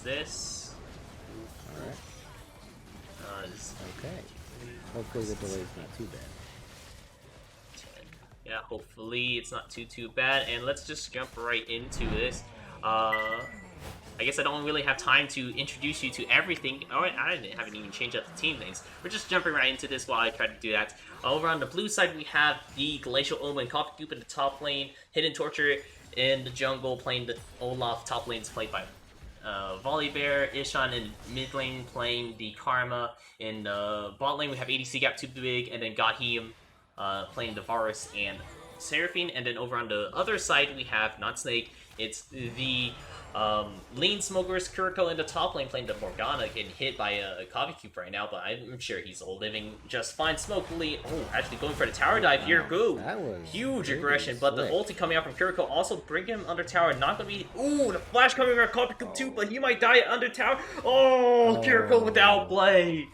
this. Alright. This Okay. Hopefully the delay is not too bad. 10. Yeah, hopefully it's not too bad. And let's just jump right into this. I guess I don't really have time to introduce you to everything. Oh, haven't even changed up the team names. We're just jumping right into this while I try to do that. Over on the blue side, we have the Glacial Omen, Coffee Coop in the top lane, Hidden Torture in the jungle, playing the Olaf. Top lane's played by Volibear, Ishan in mid lane playing the Karma. In the bot lane, we have ADC Gap Too Big, and then Gahim playing the Varus and Seraphine. And then over on the other side, we have not Snake. It's the Lean Smokers Kiriko in the top lane playing the Morgana, getting hit by a Coffee Cube right now, but I'm sure he's living just fine. Smoke actually going for the tower dive here. Go! That was huge aggression, slick. but the ulti coming out from Kiriko also bring him under tower. Not gonna be. Ooh, the flash coming from Coffee Cube too, but he might die under tower. Oh, Kiriko without play.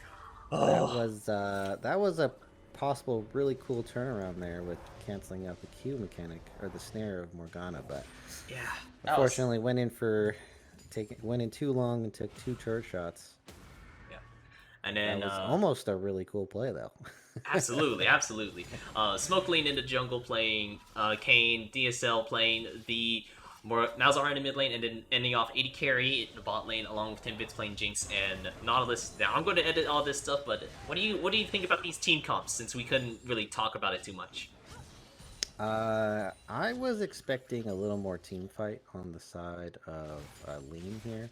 Oh. That was a possible really cool turnaround there with canceling out the Q mechanic or the snare of Morgana, but yeah, unfortunately went in too long and took 2 turret shots. Yeah, and then that was almost a really cool play though. Absolutely. Smoke Lane in the jungle playing Kane, DSL playing the Malzahar in the mid lane, and then ending off 80 carry in the bot lane along with 10 bits playing Jinx and Nautilus. Now I'm going to edit all this stuff, but what do you think about these team comps since we couldn't really talk about it too much? I was expecting a little more team fight on the side of Lean here.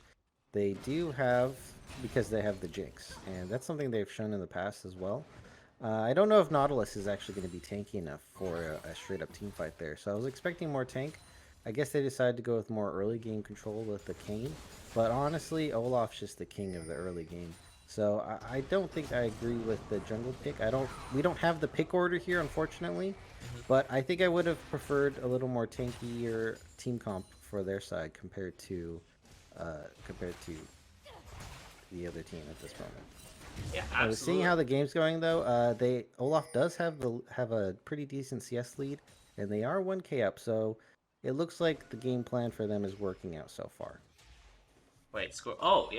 They do have, because they have the Jinx, and that's something they've shown in the past as well. I don't know if Nautilus is actually going to be tanky enough for a straight-up team fight there, so I was expecting more tank. I guess they decided to go with more early game control with the Kayn, but honestly, Olaf's just the king of the early game. So I don't think I agree with the jungle pick. We don't have the pick order here, unfortunately, but I think I would have preferred a little more tankier team comp for their side compared to the other team at this moment. Yeah, absolutely. Seeing how the game's going though, Olaf does have a pretty decent CS lead, and they are 1k up, so it looks like the game plan for them is working out so far. Wait, scoreboard only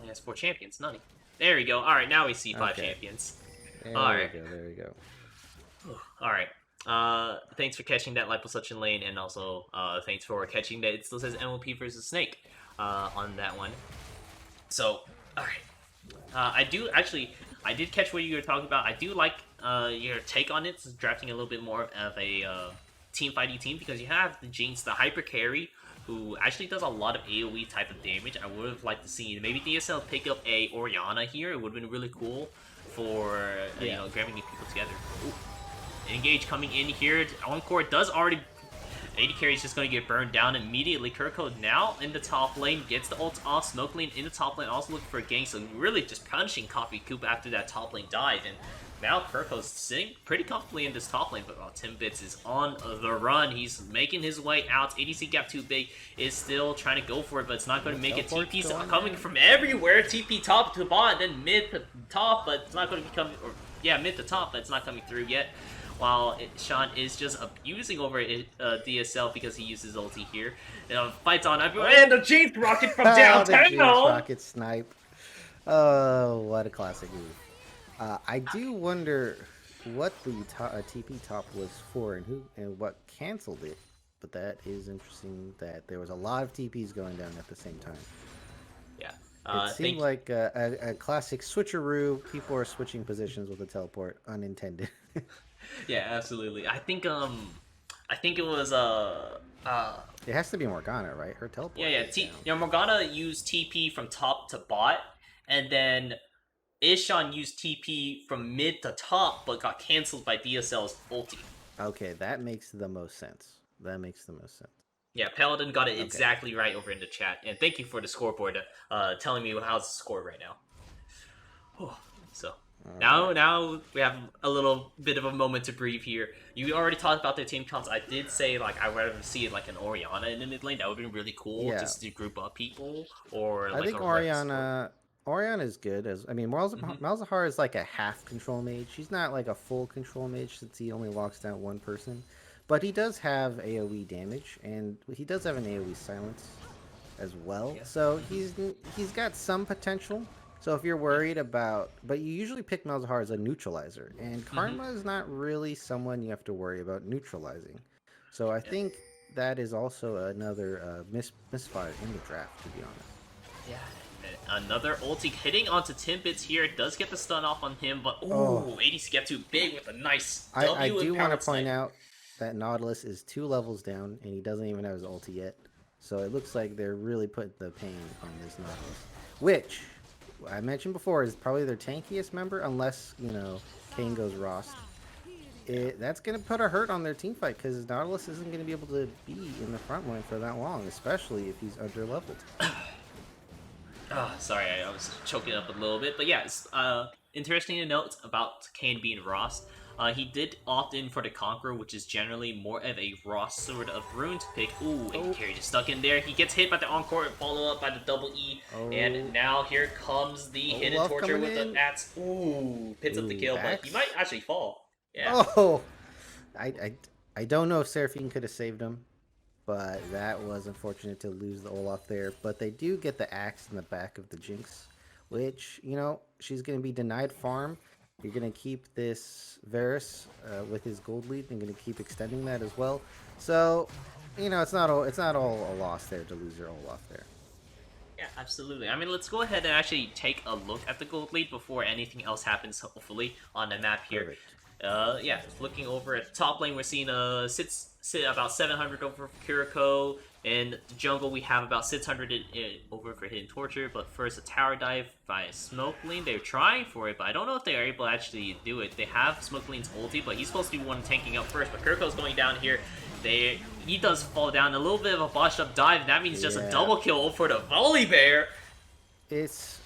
has 4 champions. None. There we go. All right, now we see 5 champions. There we go. All right. Thanks for catching that Liposuction lane, and also thanks for catching that it still says MLP versus Snake on that one. So, all right. I did catch what you were talking about. I do like your take on it, drafting a little bit more of a team fighty team, because you have the Jinx, the hyper carry, who actually does a lot of AoE type of damage. I would have liked to see maybe DSL pick up a Orianna here. It would have been really cool for grabbing new people together. Ooh. Engage coming in here. Encore does already. 80 carry is just going to get burned down immediately. Kiriko now in the top lane, gets the ult off. Smoke lane in the top lane, also looking for a gank, so really just punishing Coffee Coop after that top lane dive. And now Kiriko's sitting pretty comfortably in this top lane, but Timbits is on the run. He's making his way out. ADC Gap Too Big is still trying to go for it, but it's not going to make it. TP's coming from everywhere. TP top to bot, then mid to top, but it's not going to be coming, mid to top, but it's not coming through yet. While Sean is just abusing over DSL because he uses ulti here. Fights on everyone, and the Jinx rocket from downtown! The Jinx rocket snipe. Oh, what a classic move. I do wonder what the TP top was for and what canceled it. But that is interesting that there was a lot of TPs going down at the same time. Yeah. It seemed like a classic switcheroo. People are switching positions with a teleport, unintended. Yeah, absolutely. I think it was it has to be Morgana, right? Her teleport. Morgana used TP from top to bot, and then Ishan used TP from mid to top, but got canceled by DSL's ulti. Okay, that makes the most sense. Yeah, Paladin got it exactly right over in the chat, and thank you for the scoreboard telling me how's the score right now. So. Now we have a little bit of a moment to breathe here. You already talked about their team comps. I did say I would rather see it like an Orianna in the mid lane. That would have been really cool, just to group up people. Or I think Orianna is good. Malzahar is like a half control mage. She's not like a full control mage since he only locks down one person, but he does have AoE damage, and he does have an AoE silence. as well. Yeah. So Hmm. he's got some potential. So if you're worried about, but you usually pick Malzahar as a neutralizer, and Hmm. Karma is not really someone you have to worry about neutralizing. So I Yeah. think that is also another misfire in the draft, to be honest. Yeah. Another ulti hitting onto Timbits here. Does get the stun off on him, but Oh, ooh, ADC get too big with a nice I W do want to empowered point snipe. out that Nautilus is 2 levels down, and he doesn't even have his ulti yet. So it looks like they're really putting the pain on this Nautilus, which I mentioned before is probably their tankiest member, unless Kane goes Rost. Yeah. That's gonna put a hurt on their team fight because Nautilus isn't gonna be able to be in the front line for that long, especially if he's under leveled. Ah, sorry, I was choking up a little bit, but yeah, it's interesting to note about Kane being Ross. He did opt in for the Conqueror, which is generally more of a Ross sort of rune to pick. Ooh, and Oh, Carry just stuck in there. He gets hit by the Encore and follow up by the double E, and oh, now here comes the hidden Olaf torture coming with the in. axe. Ooh, picks up the Ooh, kill, but he might axe. actually fall. Yeah. Oh, I, I, I don't know if Seraphine could have saved him, but that was unfortunate to lose the Olaf there. But they do get the axe in the back of the Jinx, which, she's going to be denied farm. You're going to keep this Varus with his gold lead and going to keep extending that as well. So, it's not all a loss there to lose your Olaf there. Yeah, absolutely. I mean, let's go ahead and actually take a look at the gold lead before anything else happens, hopefully, on the map here. Perfect. Yeah, looking over at the top lane, we're seeing sit about 700 over for Kiriko. In the jungle, we have about 600 over for Hidden Torture. But first, a tower dive by Smoke Lane. They're trying for it, but I don't know if they are able to actually do it. They have Smoke Lane's ulti, but he's supposed to be one tanking up first. But Kiriko's going down here. He does fall down. A little bit of a botched up dive. That means just a Yeah. double kill for the Volley Bear. It's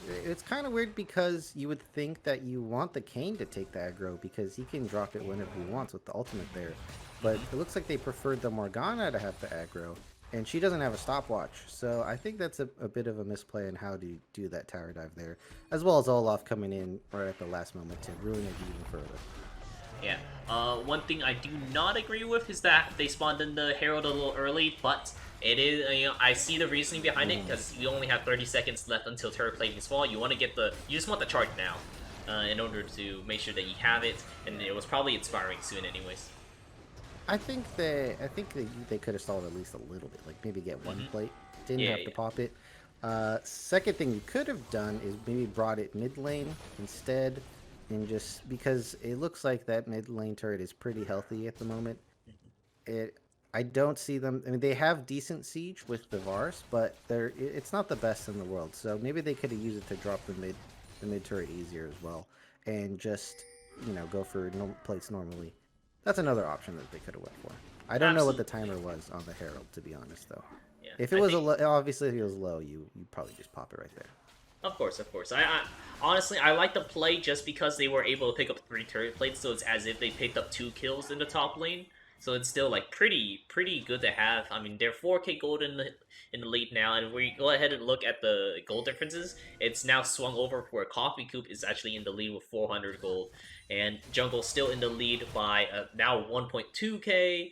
kind of weird because you would think that you want the Kane to take the aggro because he can drop it whenever he wants with the ultimate there. But Mhm. it looks like they preferred the Morgana to have the aggro, and she doesn't have a stopwatch. So I think that's a bit of a misplay in how to do that tower dive there, as well as Olaf coming in right at the last moment to ruin it even further. Yeah. One thing I do not agree with is that they spawned in the Herald a little early, but it is, I see the reasoning behind it because you only have 30 seconds left until turret plating fall. You want to you just want the charge now, in order to make sure that you have it, and it was probably expiring soon anyways. I think they could have stalled at least a little bit, like maybe get one Hmm. plate. Didn't Yeah, have to yeah. pop it. Second thing you could have done is maybe brought it mid lane instead, and just because it looks like that mid lane turret is pretty healthy at the moment. It I don't see them. I mean, they have decent siege with the Vars, but it's not the best in the world. So maybe they could have used it to drop the mid turret easier as well, and just go for plates normally. That's another option that they could have went for. I don't know what the Absolutely. timer was on the Herald, to be honest, though. Yeah, If it I was think. obviously if it was low, you probably just pop it right there. Of course, of course. I honestly I like the play just because they were able to pick up 3 turret plates, so it's as if they picked up 2 kills in the top lane. So it's still like pretty good to have. I mean, they're 4K gold in the lead now, and we go ahead and look at the gold differences. It's now swung over where Coffee Coop is actually in the lead with 400 gold, and Jungle still in the lead by now 1.2K.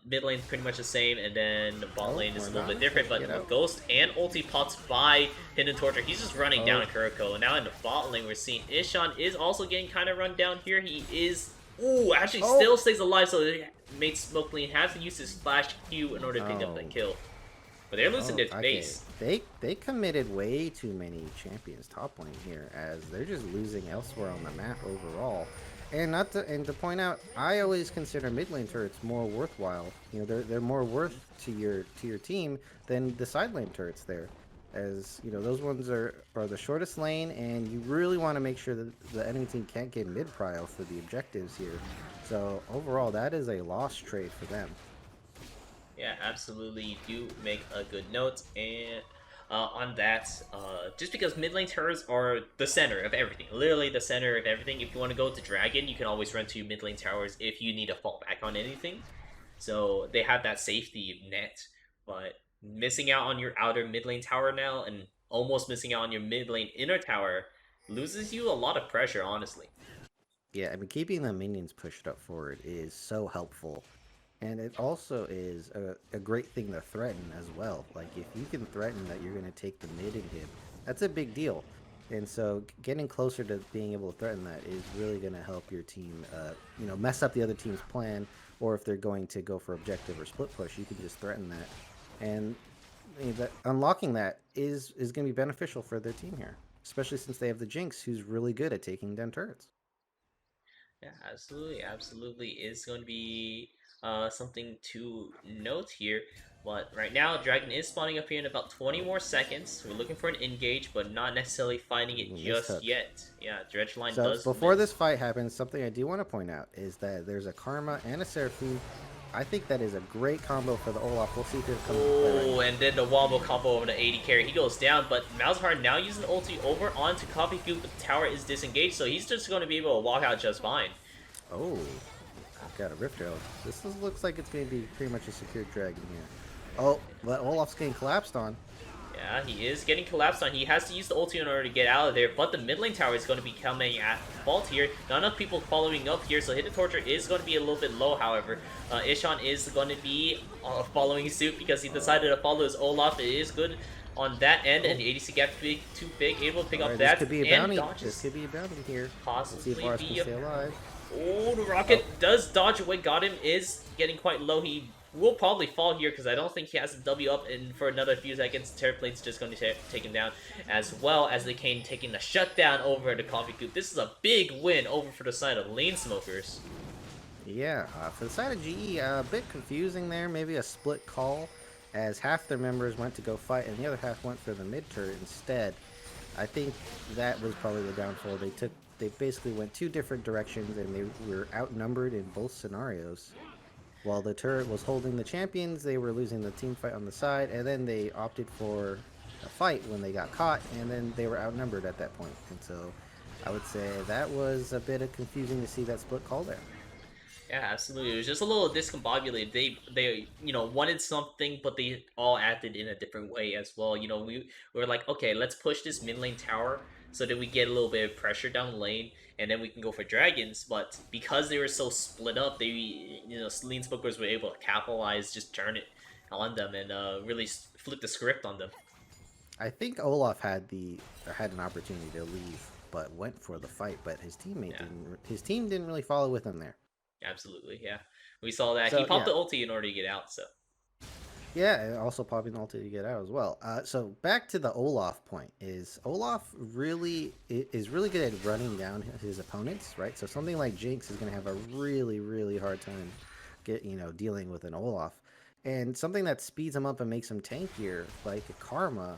Mid lane's pretty much the same, and then the bot Oh, lane is a little bit Morgana, different. trying to But get out. Ghost and ulti pots by Hidden Torture, he's just running down Oh, Kuriko. And now in the bot lane, we're seeing Ishan is also getting kind of run down here. He is, ooh, actually oh, still stays alive, so it makes Smoke Lane has to use his Flash Q in order to pick up that oh. kill. But they're losing Oh, their okay. base. They committed way too many champions top lane here, as they're just losing elsewhere on the map overall. And to point out, I always consider mid lane turrets more worthwhile. They're more worth to your team than the side lane turrets there, as those ones are the shortest lane, and you really want to make sure that the enemy team can't get mid prio for the objectives here. So overall, that is a lost trade for them. Yeah, absolutely. You do make a good note. And on that, just because mid lane turrets are the center of everything, literally the center of everything. If you want to go to Dragon, you can always run to mid lane towers if you need to fall back on anything. So they have that safety net. But missing out on your outer mid lane tower now and almost missing out on your mid lane inner tower loses you a lot of pressure, honestly. Yeah, I mean, keeping the minions pushed up forward is so helpful. And it also is a great thing to threaten as well. Like if you can threaten that you're going to take the mid inhib, that's a big deal. And so getting closer to being able to threaten that is really going to help your team, mess up the other team's plan. Or if they're going to go for objective or split push, you can just threaten that. And unlocking that is going to be beneficial for their team here, especially since they have the Jinx, who's really good at taking down turrets. Yeah, absolutely, absolutely is going to be something to note here. But right now, Dragon is spawning up here in about 20 more seconds. We're looking for an engage, but not necessarily finding it Ooh, just touch. yet. Yeah, Dredge line So does before miss. this fight happens, something I do want to point out is that there's a Karma and a Seraphine. I think that is a great combo for the Olaf. We'll see if it comes into play right Oh, now. and then the wombo combo over the 80 carry. He goes down, but Malzahar now using the ulti over onto Coffee Goop, but the tower is disengaged, so he's just going to be able to walk out just fine. Oh, got a Rift Arrow. Looks like it's going to be pretty much a secured dragon here. Oh, but Olaf's getting collapsed on. Yeah, he is getting collapsed on. He has to use the ulti in order to get out of there, but the mid lane tower is going to be coming at fault here. Not enough people following up here, so Hidden Torture is going to be a little bit low, however. Ishan is going to be following suit because he decided to follow his Olaf. It is good on that end, and the ADC gap too big, able to pick up This that, could be a and bounty. This dodges could be a bounty here. Let's see if possibly Ars be can a... stay alive. Oh, the rocket does dodge away, got him, is getting quite low. He will probably fall here because I don't think he has a W up, and for another few seconds, Terraplate's just going to take him down, as well as the Kane taking the shutdown over the Coffee Coop. This is a big win over for the side of Lane Smokers. Yeah, for the side of GE, a bit confusing there. Maybe a split call, as half their members went to go fight and the other half went for the mid turret instead. I think that was probably the downfall. They basically went two different directions and they were outnumbered in both scenarios. While the turret was holding the champions, they were losing the team fight on the side, and then they opted for a fight when they got caught, and then they were outnumbered at that point. And so I would say that was a bit of confusing to see that split call there. Yeah, absolutely. It was just a little discombobulated. They wanted something, but they all acted in a different way as well. We were like, okay, let's push this mid lane tower so that we get a little bit of pressure down the lane, and then we can go for dragons. But because they were so split up, Lean Spookers were able to capitalize, just turn it on them, and really flip the script on them. I think Olaf had an opportunity to leave, but went for the fight. But Yeah, his team didn't really follow with him there. absolutely. Yeah, we saw that he So popped yeah, the ulti in order to get out. So yeah, and also popping ulti to get out as well. So back to the Olaf point is Olaf is really good at running down his opponents, right? So something like Jinx is going to have a really hard time dealing with an Olaf, and something that speeds him up and makes him tankier, like a Karma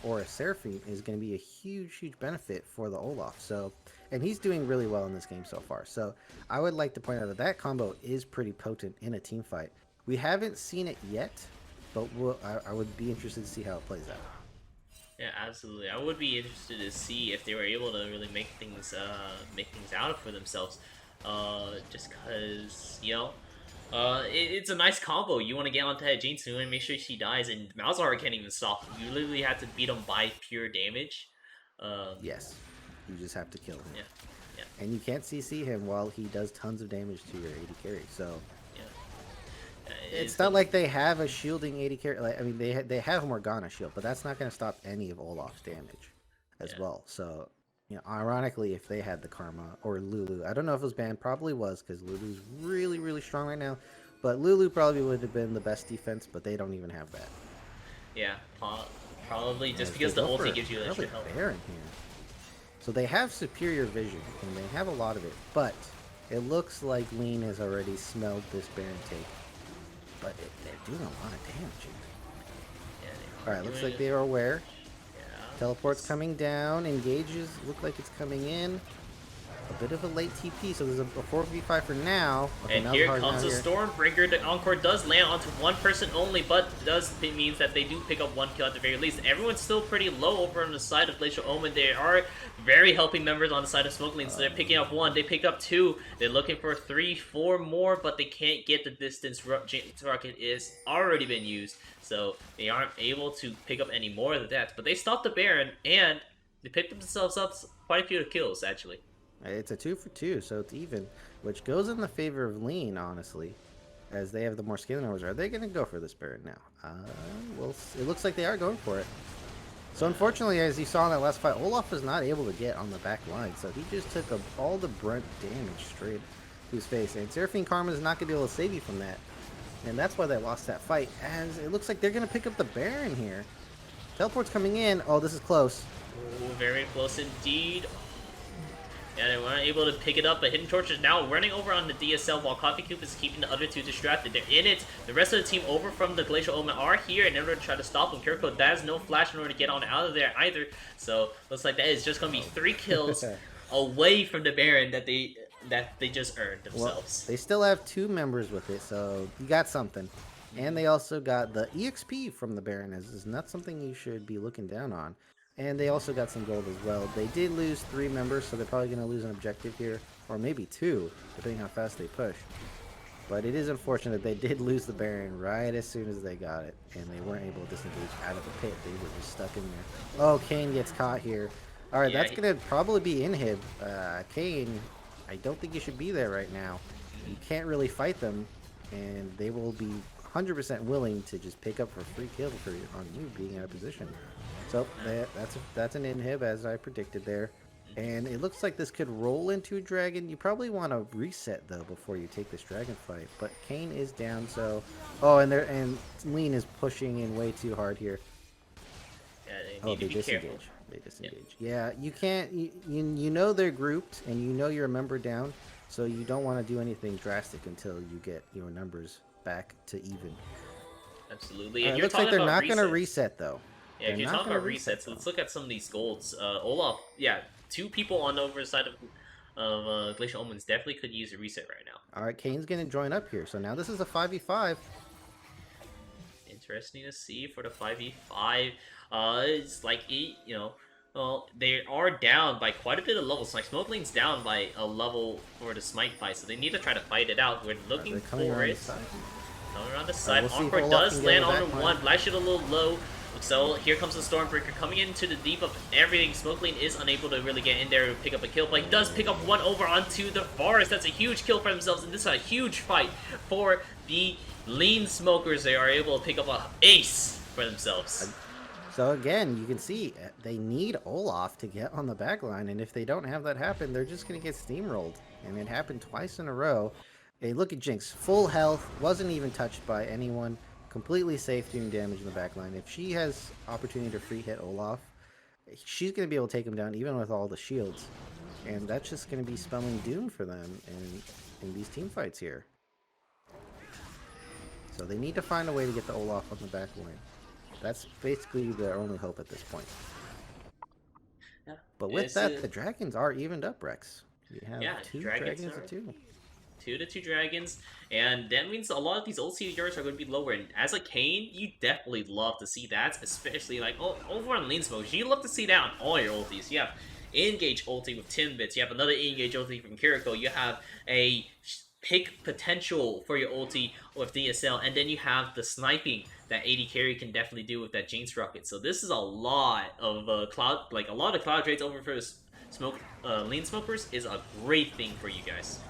or a Seraphine, is going to be a huge benefit for the Olaf. So, and he's doing really well in this game so far. So I would like to point out that that combo is pretty potent in a team fight. We haven't seen it yet, but I would be interested to see how it plays out. yeah, absolutely. I would be interested to see if they were able to really make things out for themselves. Just cause it's a nice combo. You want to get onto that Jane soon and make sure she dies, and Malzahar can't even stop. You literally have to beat him by pure damage. Um, Yes, you just have to kill him, yeah, yeah, and you can't CC him while he does tons of damage to your 80 carry. So yeah. It's it's not going. like they have a shielding 80 carry. Like, I mean, they have Morgana shield, but that's not going to stop any of Olaf's damage as Yeah, well. So, ironically, if they had the Karma or Lulu, I don't know if it was banned. Probably was, because Lulu's really strong right now. But Lulu probably would have been the best defense, but they don't even have that. yeah. Probably just As they because the go for ulti gives you extra another health. Baron here. So they have superior vision, and they have a lot of it, but it looks like Lean has already smelled this Baron take. But they're doing a lot of damage here. Yeah, they are Alright, looks doing like it. they are aware. Yeah. Teleport's coming down, engages, look like it's coming in. A bit of a late TP, so there's a 4v5 for now. Okay, And here Malzahar's comes now the here. Stormbreaker. The Encore does land onto one person only, but it means that they do pick up one kill at the very least. Everyone's still pretty low over on the side of Glacial Omen. They are very helping members on the side of Smoke Lane, so they're picking up one. They picked up two. They're looking for 3, 4 more, but they can't get the distance. Rocket is already been used, so they aren't able to pick up any more of that. But they stopped the Baron, and they picked themselves up quite a few kills, actually. It's a 2 for 2, so it's even, which goes in the favor of Lean, honestly. as they have the more scaling numbers. Are they going to go for this Baron now? Well, it looks like they are going for it. So unfortunately, as you saw in that last fight, Olaf was not able to get on the back line, so he just took all the brunt damage straight to his face. And Seraphine Karma is not going to be able to save you from that. And that's why they lost that fight, as it looks like they're going to pick up the Baron here. Teleport's coming in. Oh, this is close. Ooh, very close indeed. Yeah, they weren't able to pick it up, but Hidden Torch is now running over on the DSL while Coffee Cube is keeping the other two distracted. They're in it. The rest of the team over from the Glacial Omen are here in order to try to stop them. Kiriko has no flash in order to get on out of there either. So looks like that is just going to be 3 kills away from the Baron that they just earned themselves. Well, they still have 2 members with it, so you got something. And they also got the EXP from the Baron, as is not something you should be looking down on. And they also got some gold as well. They did lose 3 members, so they're probably going to lose an objective here. Or maybe 2, depending how fast they push. But it is unfortunate they did lose the Baron right as soon as they got it. And they weren't able to disengage out of the pit. They were just stuck in there. Oh, Kane gets caught here. Alright, yeah, that's going to probably be inhib. Kane, I don't think you should be there right now. You can't really fight them. And they will be 100% willing to just pick up a free kill on you being out of position. So that's an inhib, as I predicted there. And it looks like this could roll into a dragon. You probably want to reset, though, before you take this dragon fight. But Kane is down, so... Oh, and Lean is pushing in way too hard here. Yeah, they disengage. Careful. They disengage. Yeah, you can't... You know they're grouped, and you know you're a member down, so you don't want to do anything drastic until you get your numbers back to even. Absolutely. And it looks like they're not going to reset, though. Yeah, if you're talking about resets, let's look at some of these golds. Olaf, yeah, 2 people on the over side of Glacial Omens definitely could use a reset right now. Alright, Kane's going to join up here. So now this is a 5v5. Interesting to see for the 5v5. It's like, well, they are down by quite a bit of levels. Like, Smoke Lane's down by a level for the Smite fight, so they need to try to fight it out. We're looking for it. Coming around the side. Encore does land on the one. Glacial a little low. So here comes the Stormbreaker coming into the deep of everything. Smoke Lane is unable to really get in there and pick up a kill, but he does pick up one over onto the forest. That's a huge kill for themselves, and this is a huge fight for the Lean Smokers. They are able to pick up an ace for themselves. So again, you can see they need Olaf to get on the back line, and if they don't have that happen, they're just going to get steamrolled. And it happened twice in a row. Hey, look at Jinx, full health, wasn't even touched by anyone. Completely safe doing damage in the back line. If she has opportunity to free hit Olaf, she's going to be able to take him down even with all the shields. And that's just going to be spelling doom for them in these team fights here. So they need to find a way to get the Olaf on the back line. That's basically their only hope at this point. Yeah. But with that, the dragons are evened up, Rex. You have 2 dragons to 2. 2 to 2 dragons, and that means a lot of these ult CDRs are going to be lower. And as a Kane, you definitely love to see that, especially like over on Lean Smoke. You love to see that on all your ultis. You have Engage ulti with Timbits, you have another Engage ulti from Kiriko, you have a pick potential for your ulti with DSL, and then you have the sniping that AD carry can definitely do with that Jinx rocket. So this is a lot of cloud, like a lot of cloud trades over for the Lean Smokers is a great thing for you guys.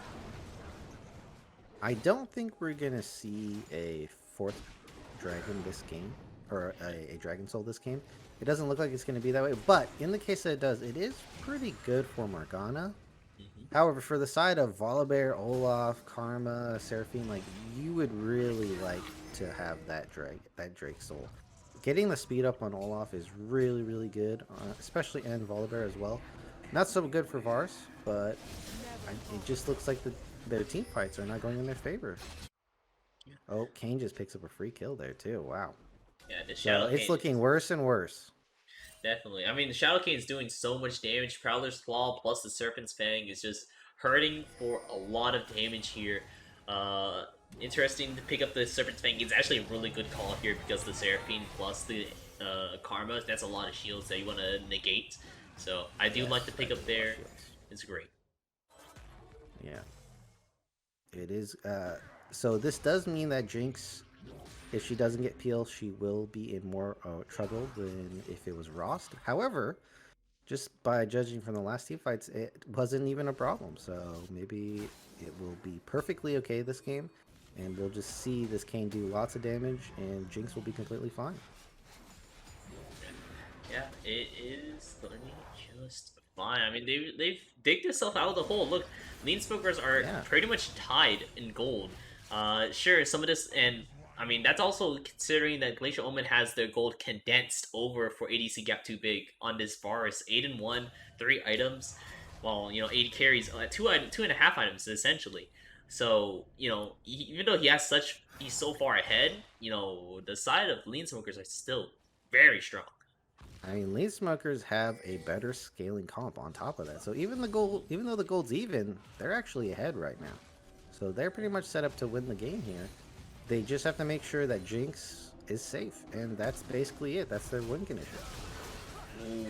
I don't think we're going to see a 4th dragon this game, or a Dragon Soul this game. It doesn't look like it's going to be that way, but in the case that it does, it is pretty good for Morgana. However, for the side of Volibear, Olaf, Karma, Seraphine, like, you would really like to have that Drake Soul. Getting the speed up on Olaf is really, really good, especially and Volibear as well. Not so good for Vars, but it just looks like their team fights are not going in their favor. Oh, Kane just picks up a free kill there too. Wow. Yeah, the Shadow Kane it's looking worse and worse. Definitely. I mean, the Shadow Kane is doing so much damage. Prowler's Claw plus the Serpent's Fang is just hurting for a lot of damage here. Interesting to pick up the Serpent's Fang. It's actually a really good call here because the Seraphine plus the Karma, that's a lot of shields that you want to negate. So I do like to pick up there. It's great. Yeah. It is, so this does mean that Jinx, if she doesn't get Peel, she will be in more trouble than if it was Rost. However, just by judging from the last team fights, it wasn't even a problem. So maybe it will be perfectly okay this game. and we'll just see this Kane do lots of damage, and Jinx will be completely fine. Yeah, it is looking just fine. I mean, they've digged themselves out of the hole. Look, Lean Smokers are Yeah, pretty much tied in gold. Sure, some of this, and I mean that's also considering that Glacial Omen has their gold condensed over for ADC Gap Too Big on this Varus. 8-1, 3 items. Well, 80 carries, 2.5 items essentially. So even though he's so far ahead. The side of Lean Smokers are still very strong. I mean, lead smokers have a better scaling comp on top of that. So even though the gold's even, they're actually ahead right now. So they're pretty much set up to win the game here. They just have to make sure that Jinx is safe, and that's basically it. That's their win condition. Ooh.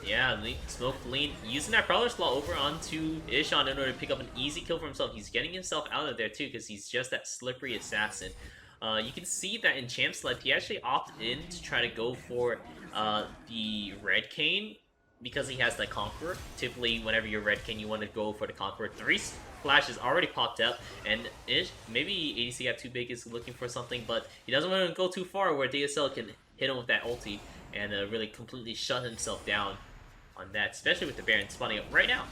Yeah, Smoke Lean using that Prowler slot over onto Ishan in order to pick up an easy kill for himself. He's getting himself out of there too because he's just that slippery assassin. You can see that in Champ's Life, he actually opted in to try to go for the Red Cane because he has the Conqueror. Typically, whenever you're Red Cane, you want to go for the Conqueror. 3 flashes already popped up, and maybe ADC got too big is looking for something, but he doesn't want to go too far where DSL can hit him with that ulti and really completely shut himself down on that, especially with the Baron spawning up right now.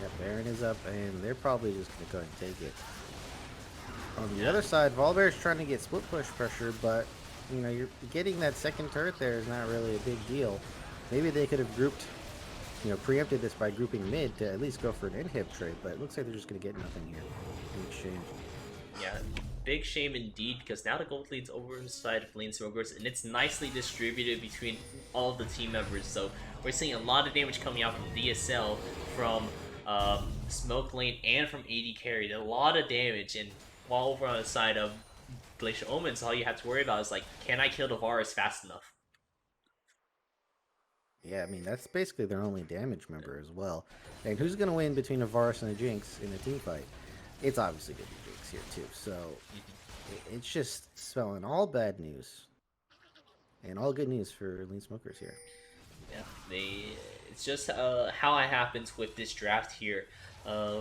Yeah, Baron is up, and they're probably just going to go ahead and take it. On the Yeah. other side, Volibear's trying to get split push pressure, but you're getting that second turret there is not really a big deal. Maybe they could have grouped, preempted this by grouping mid to at least go for an inhib trade, but it looks like they're just going to get nothing here in exchange. Yeah, big shame indeed, because now the gold lead's over the side of Lane Smokers, and it's nicely distributed between all of the team members. So we're seeing a lot of damage coming out from DSL, from Smoke Lane, and from AD Carry. A lot of damage, and while over on the side of Glacial Omens, all you have to worry about is, like, can I kill the Varus fast enough? Yeah, I mean, that's basically their only damage member as well. And who's going to win between a Varus and a Jinx in a team fight? It's obviously going to be Jinx here, too. So it's just spelling all bad news and all good news for Lean Smokers here. Yeah, it's just how it happens with this draft here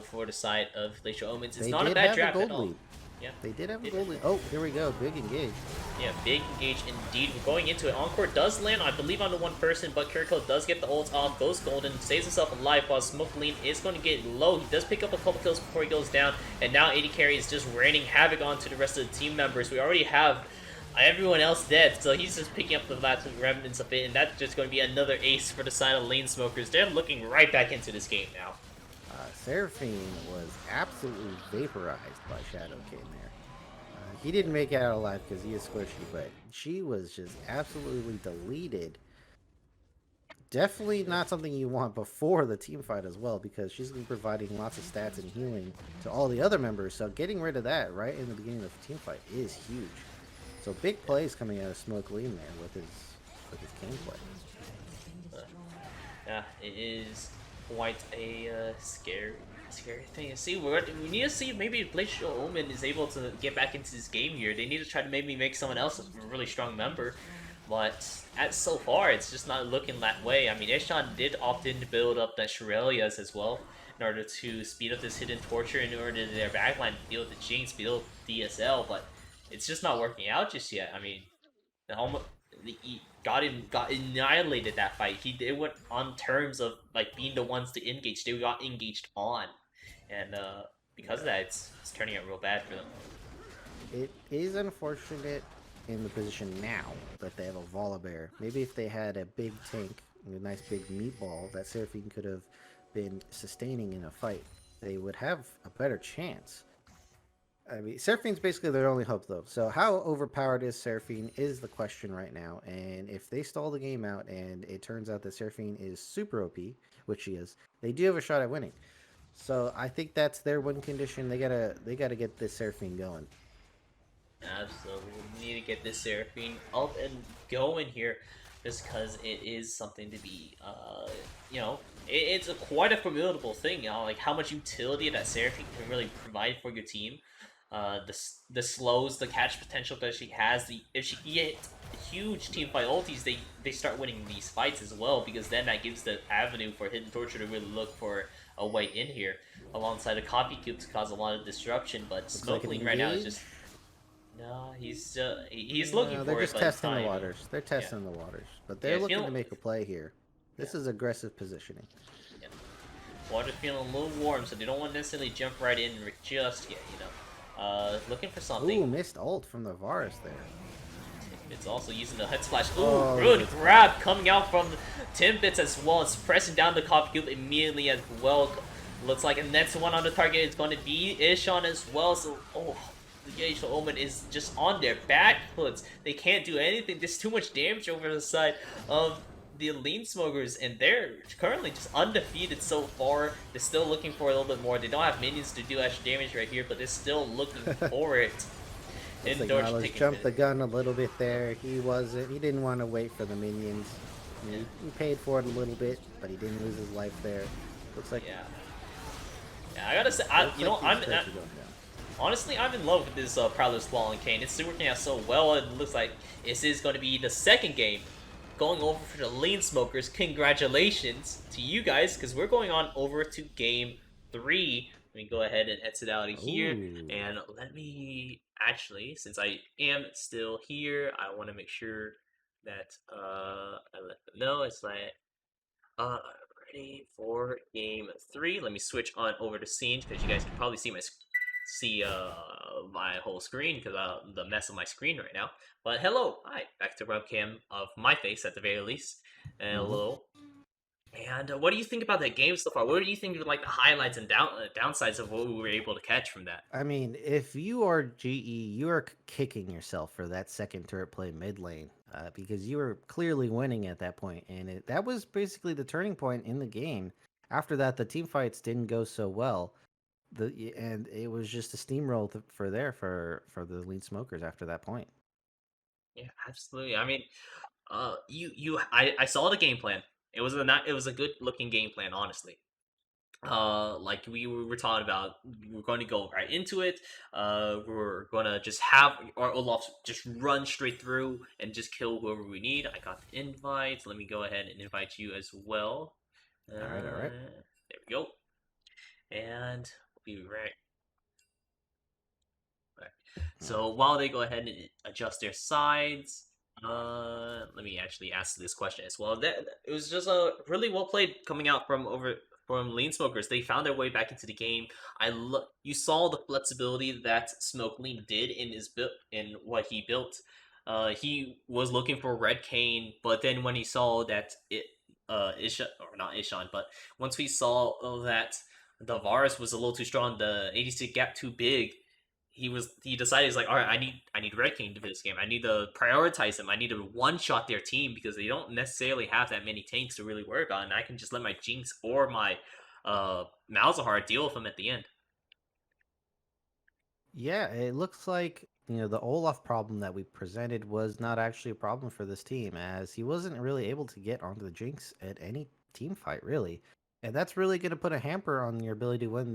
for the side of Glacial Omens. It's They not a did bad have a draft at gold all. lead. Yeah. They did have a gold lead. Oh, here we go. Big engage. Yeah, big engage indeed. We're going into it. Encore does land, I believe, on the one person, but Kiriko does get the ult off, goes golden, saves himself alive, while Smoke Lean is going to get low. He does pick up a couple kills before he goes down, and now AD Carry is just raining havoc onto the rest of the team members. We already have everyone else dead, so he's just picking up the last remnants of it, and that's just going to be another ace for the side of Lane Smokers. They're looking right back into this game now. Seraphine was absolutely vaporized by Shadow King there. He didn't make it out alive because he is squishy, but she was just absolutely deleted. Definitely not something you want before the team fight as well, because she's going to be providing lots of stats and healing to all the other members. So getting rid of that right in the beginning of the team fight is huge. So big plays coming out of Smoke Lean there with his King play. Yeah, it is quite a scary thing to see. We need to see if maybe Glacial Omen is able to get back into this game here. They need to try to maybe make someone else a really strong member. But so far, it's just not looking that way. I mean, Ishan did opt in to build up the GRLCS as well in order to speed up this hidden torture, in order to their backline to deal with the Jinx, deal with DSL, but it's just not working out just yet. I mean, he got annihilated that fight. They went on terms of like being the ones to engage. They got engaged on, and because of that, it's turning out real bad for them. It is unfortunate in the position now that they have a Volibear. Maybe if they had a big tank, a nice big meatball that Seraphine could have been sustaining in a fight, they would have a better chance. I mean, Seraphine's basically their only hope, though. So how overpowered is Seraphine is the question right now. And if they stall the game out and it turns out that Seraphine is super OP, which she is, they do have a shot at winning. So I think that's their win condition. They gotta get this Seraphine going. Absolutely, we need to get this Seraphine up and going here, just because it is something to be, it's quite a formidable thing. Like how much utility that Seraphine can really provide for your team. The slows, the catch potential that she has. If she can get huge team fight ultis, they start winning these fights as well, because then that gives the avenue for Hidden Torture to really look for a way in here alongside a copy cube to cause a lot of disruption. But Looks like an Smokeling right now is engage. just no, he's looking No, they're for it, just but it's testing the not able. waters. They're Yeah, testing the waters, but yeah, they're looking to feeling make a play here. yeah, This is aggressive positioning. yeah. Water's feeling a little warm, so they don't want to necessarily jump right in just yet. Looking for something. Ooh, missed ult from the Varus there. It's also using the head splash. Ooh, Oh, good good grab spot. coming out from Timbits as well. It's pressing down the copy cube immediately as well. Looks like the next one on the target is going to be Ishon as well. So, oh, the Glacial Omen is just on their back foots. They can't do anything. There's too much damage over the side of the Lean Smokers, and they're currently just undefeated so far. They're still looking for a little bit more. They don't have minions to do extra damage right here, but they're still looking for it. Looks like Indorch Milo's taking jumped the it. gun a little bit there. He wasn't. He didn't want to wait for the minions. Yeah. He paid for it a little bit, but he didn't lose his life there. Looks like Yeah. Yeah, I gotta say, looks like these turrets are going down. honestly, I'm in love with this Prowler's Law and Kane. It's working out so well. It looks like this is going to be the second game going over for the Lean Smokers. Congratulations to you guys, because we're going on over to game 3. Let me go ahead and exit out of here, Ooh. and let me actually, since I am still here, I want to make sure that I let them know. It's like uh, ready for game 3. Let me switch on over to scenes because you guys can probably see my whole screen because the mess of my screen right now. But hello, hi, back to webcam of my face at the very least. And Mhm. hello. And what do you think about that game so far? What do you think of like the highlights and downsides of what we were able to catch from that? I mean, if you are GE, you are kicking yourself for that second turret play mid lane because you were clearly winning at that point, and that was basically the turning point in the game. After that, the team fights didn't go so well. And it was just a steamroll for the lead smokers after that point. Yeah, absolutely. I mean, I saw the game plan. It was a good looking game plan, honestly. Like we were talking about, we're going to go right into it. We're gonna just have our Olaf just run straight through and just kill whoever we need. I got the invite. Let me go ahead and invite you as well. All right. There we go. And we'll be right. All right. So while they go ahead and adjust their sides, let me actually ask this question as well. That it was just a really well played coming out from Lean Smokers. They found their way back into the game. You saw the flexibility that Smoke Lean did in his build in what he built. He was looking for Red Cane, but then when he saw that Isha or not Ishan, but once we saw that the Varus was a little too strong, the ADC gap too big, he decided he's like, all right, I need Red King to this game. I need to prioritize him. I need to one shot their team because they don't necessarily have that many tanks to really work on. I can just let my Jinx or my Malzahar deal with them at the end. Yeah, it looks like, the Olaf problem that we presented was not actually a problem for this team, as he wasn't really able to get onto the Jinx at any team fight, really. And that's really going to put a hamper on your ability to win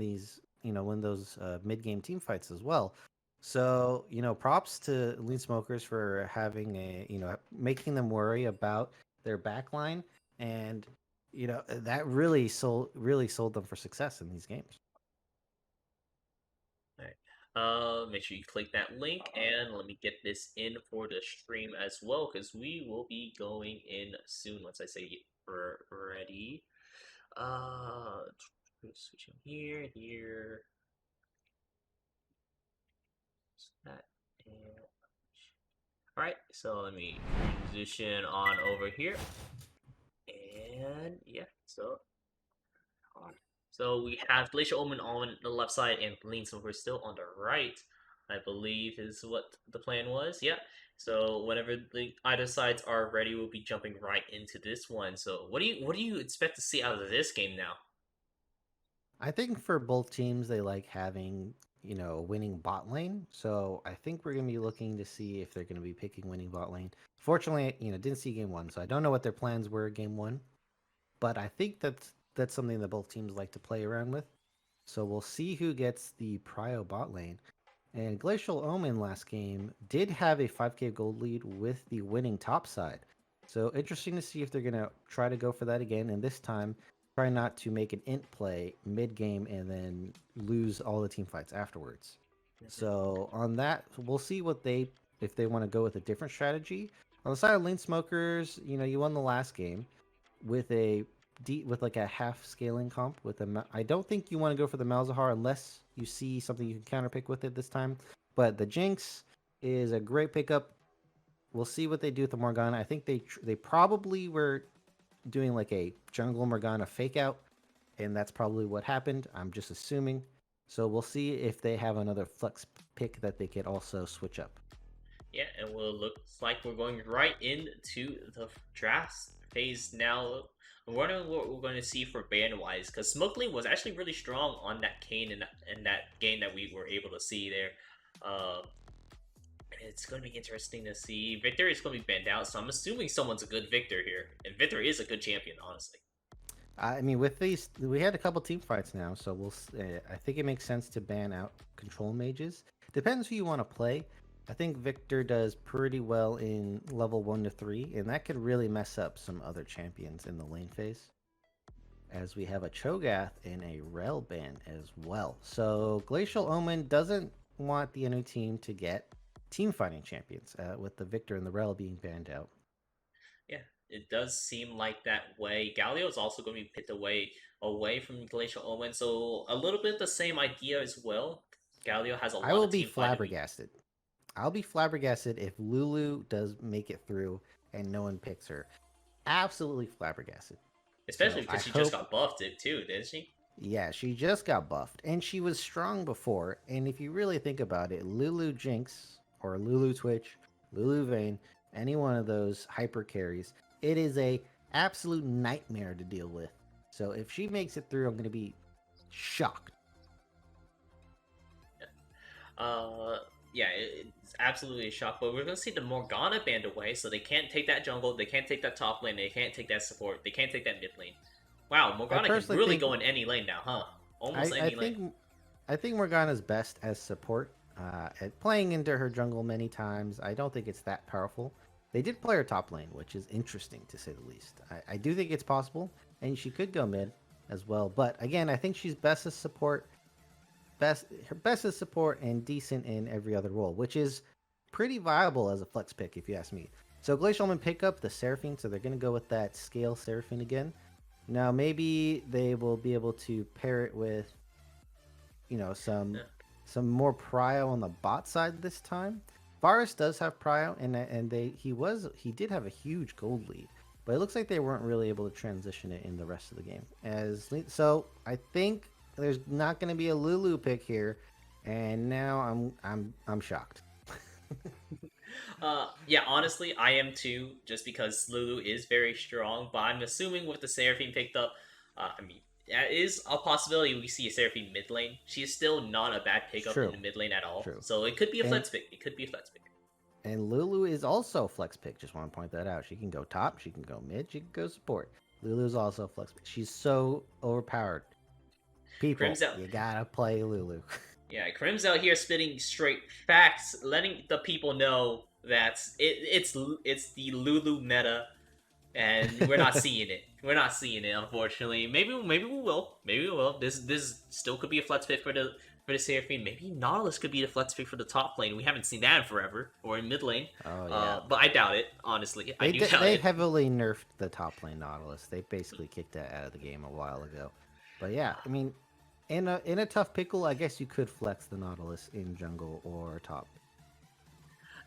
win those mid-game team fights as well. So, props to Lean Smokers for having making them worry about their backline, and, that really sold them for success in these games. All right. Make sure you click that link and let me get this in for the stream as well because we will be going in soon once I say we're ready. Uh, switching here, that, and all right. So let me transition on over here, and yeah. So we have Glacial Omen on the left side and Lean Silver still on the right. I believe is what the plan was. Yeah. So whenever either sides are ready, we'll be jumping right into this one. So what do you expect to see out of this game now? I think for both teams, they like having, a winning bot lane. So I think we're going to be looking to see if they're going to be picking winning bot lane. Fortunately, didn't see game one, so I don't know what their plans were game one. But I think that's something that both teams like to play around with. So we'll see who gets the prio bot lane. And Glacial Omen last game did have a 5k gold lead with the winning top side. So interesting to see if they're going to try to go for that again. And this time, try not to make an int play mid game and then lose all the team fights afterwards. Mhm. So on that, we'll see what they if they want to go with a different strategy. On the side of Lane Smokers, you won the last game with with like a half scaling comp with a. I don't think you want to go for the Malzahar unless you see something you can counterpick with it this time. But the Jinx is a great pickup. We'll see what they do with the Morgana. I think they probably were doing like a jungle Morgana fake out, and that's probably what happened. I'm just assuming. So we'll see if they have another flex pick that they could also switch up. Yeah, and well, it looks like we're going right into the draft phase now. I'm wondering what we're going to see for ban wise, because Smokeling was actually really strong on that Kane in that game that we were able to see there. Um, it's going to be interesting to see. Victor is going to be banned out, so I'm assuming someone's a good Victor here, and Victor is a good champion, honestly. I mean, with these, we had a couple team fights now, so I think it makes sense to ban out control mages. Depends who you want to play. I think Victor does pretty well in level 1 to 3, and that could really mess up some other champions in the lane phase. As we have a Cho'Gath and a Rel ban as well. So Glacial Omen doesn't want the NU team to get team fighting champions, with the Victor and the Rel being banned out. Yeah, it does seem like that way. Galio is also going to be picked away from Glacial Omen, so a little bit the same idea as well. Galio has a I lot will of be team fighting. flabbergasted. I'll be flabbergasted if Lulu does make it through and no one picks her. Absolutely flabbergasted. Especially So I because she just hope, got buffed it too, didn't she? yeah, she just got buffed and she was strong before. And if you really think about it, Lulu Jinx or Lulu Twitch, Lulu Vayne, any one of those hyper carries, it is a absolute nightmare to deal with. So if she makes it through, I'm going to be shocked. Uh, yeah, it's absolutely a shock. But we're gonna see the Morgana banned away, so they can't take that jungle, they can't take that top lane, they can't take that support, they can't take that mid lane. Wow, I Morgana can personally really think go in any lane now, huh? Almost I any lane. think I think Morgana's best as support. At playing into her jungle many times, I don't think it's that powerful. They did play her top lane, which is interesting to say the least. I do think it's possible, and she could go mid as well. But again, I think she's best as support, her best as support, and decent in every other role, which is pretty viable as a flex pick if you ask me. So Glacial Man pick up the Seraphine, so they're gonna go with that scale Seraphine again. Now maybe they will be able to pair it with some Yeah. more prio on the bot side this time. Varus does have prio, and he did have a huge gold lead, but it looks like they weren't really able to transition it in the rest of the game. So I think there's not going to be a Lulu pick here, and now I'm shocked. Yeah, honestly, I am too, just because Lulu is very strong. But I'm assuming with the Seraphine picked up, I mean, that is a possibility we see a Seraphine mid lane. She is still not a bad pickup in True, the mid lane at all. true, So it could be a and flex pick. It could be a flex pick. Lulu is also flex pick. Just want to point that out. She can go top, she can go mid, she can go support. Lulu is also flex pick. She's so overpowered. People, Crim's out. you gotta play Lulu. Yeah, Crim's out here spitting straight facts, letting the people know that it's the Lulu meta, and we're not seeing it. We're not seeing it, unfortunately. Maybe we will. Maybe we will. This still could be a flex pick for the Seraphine. Maybe Nautilus could be the flex pick for the top lane. We haven't seen that in forever, or in mid lane. Oh yeah. But I doubt it. Honestly, I do doubt They it. heavily nerfed the top lane Nautilus. They basically kicked that out of the game a while ago. But yeah, I mean, in a tough pickle, I guess you could flex the Nautilus in jungle or top.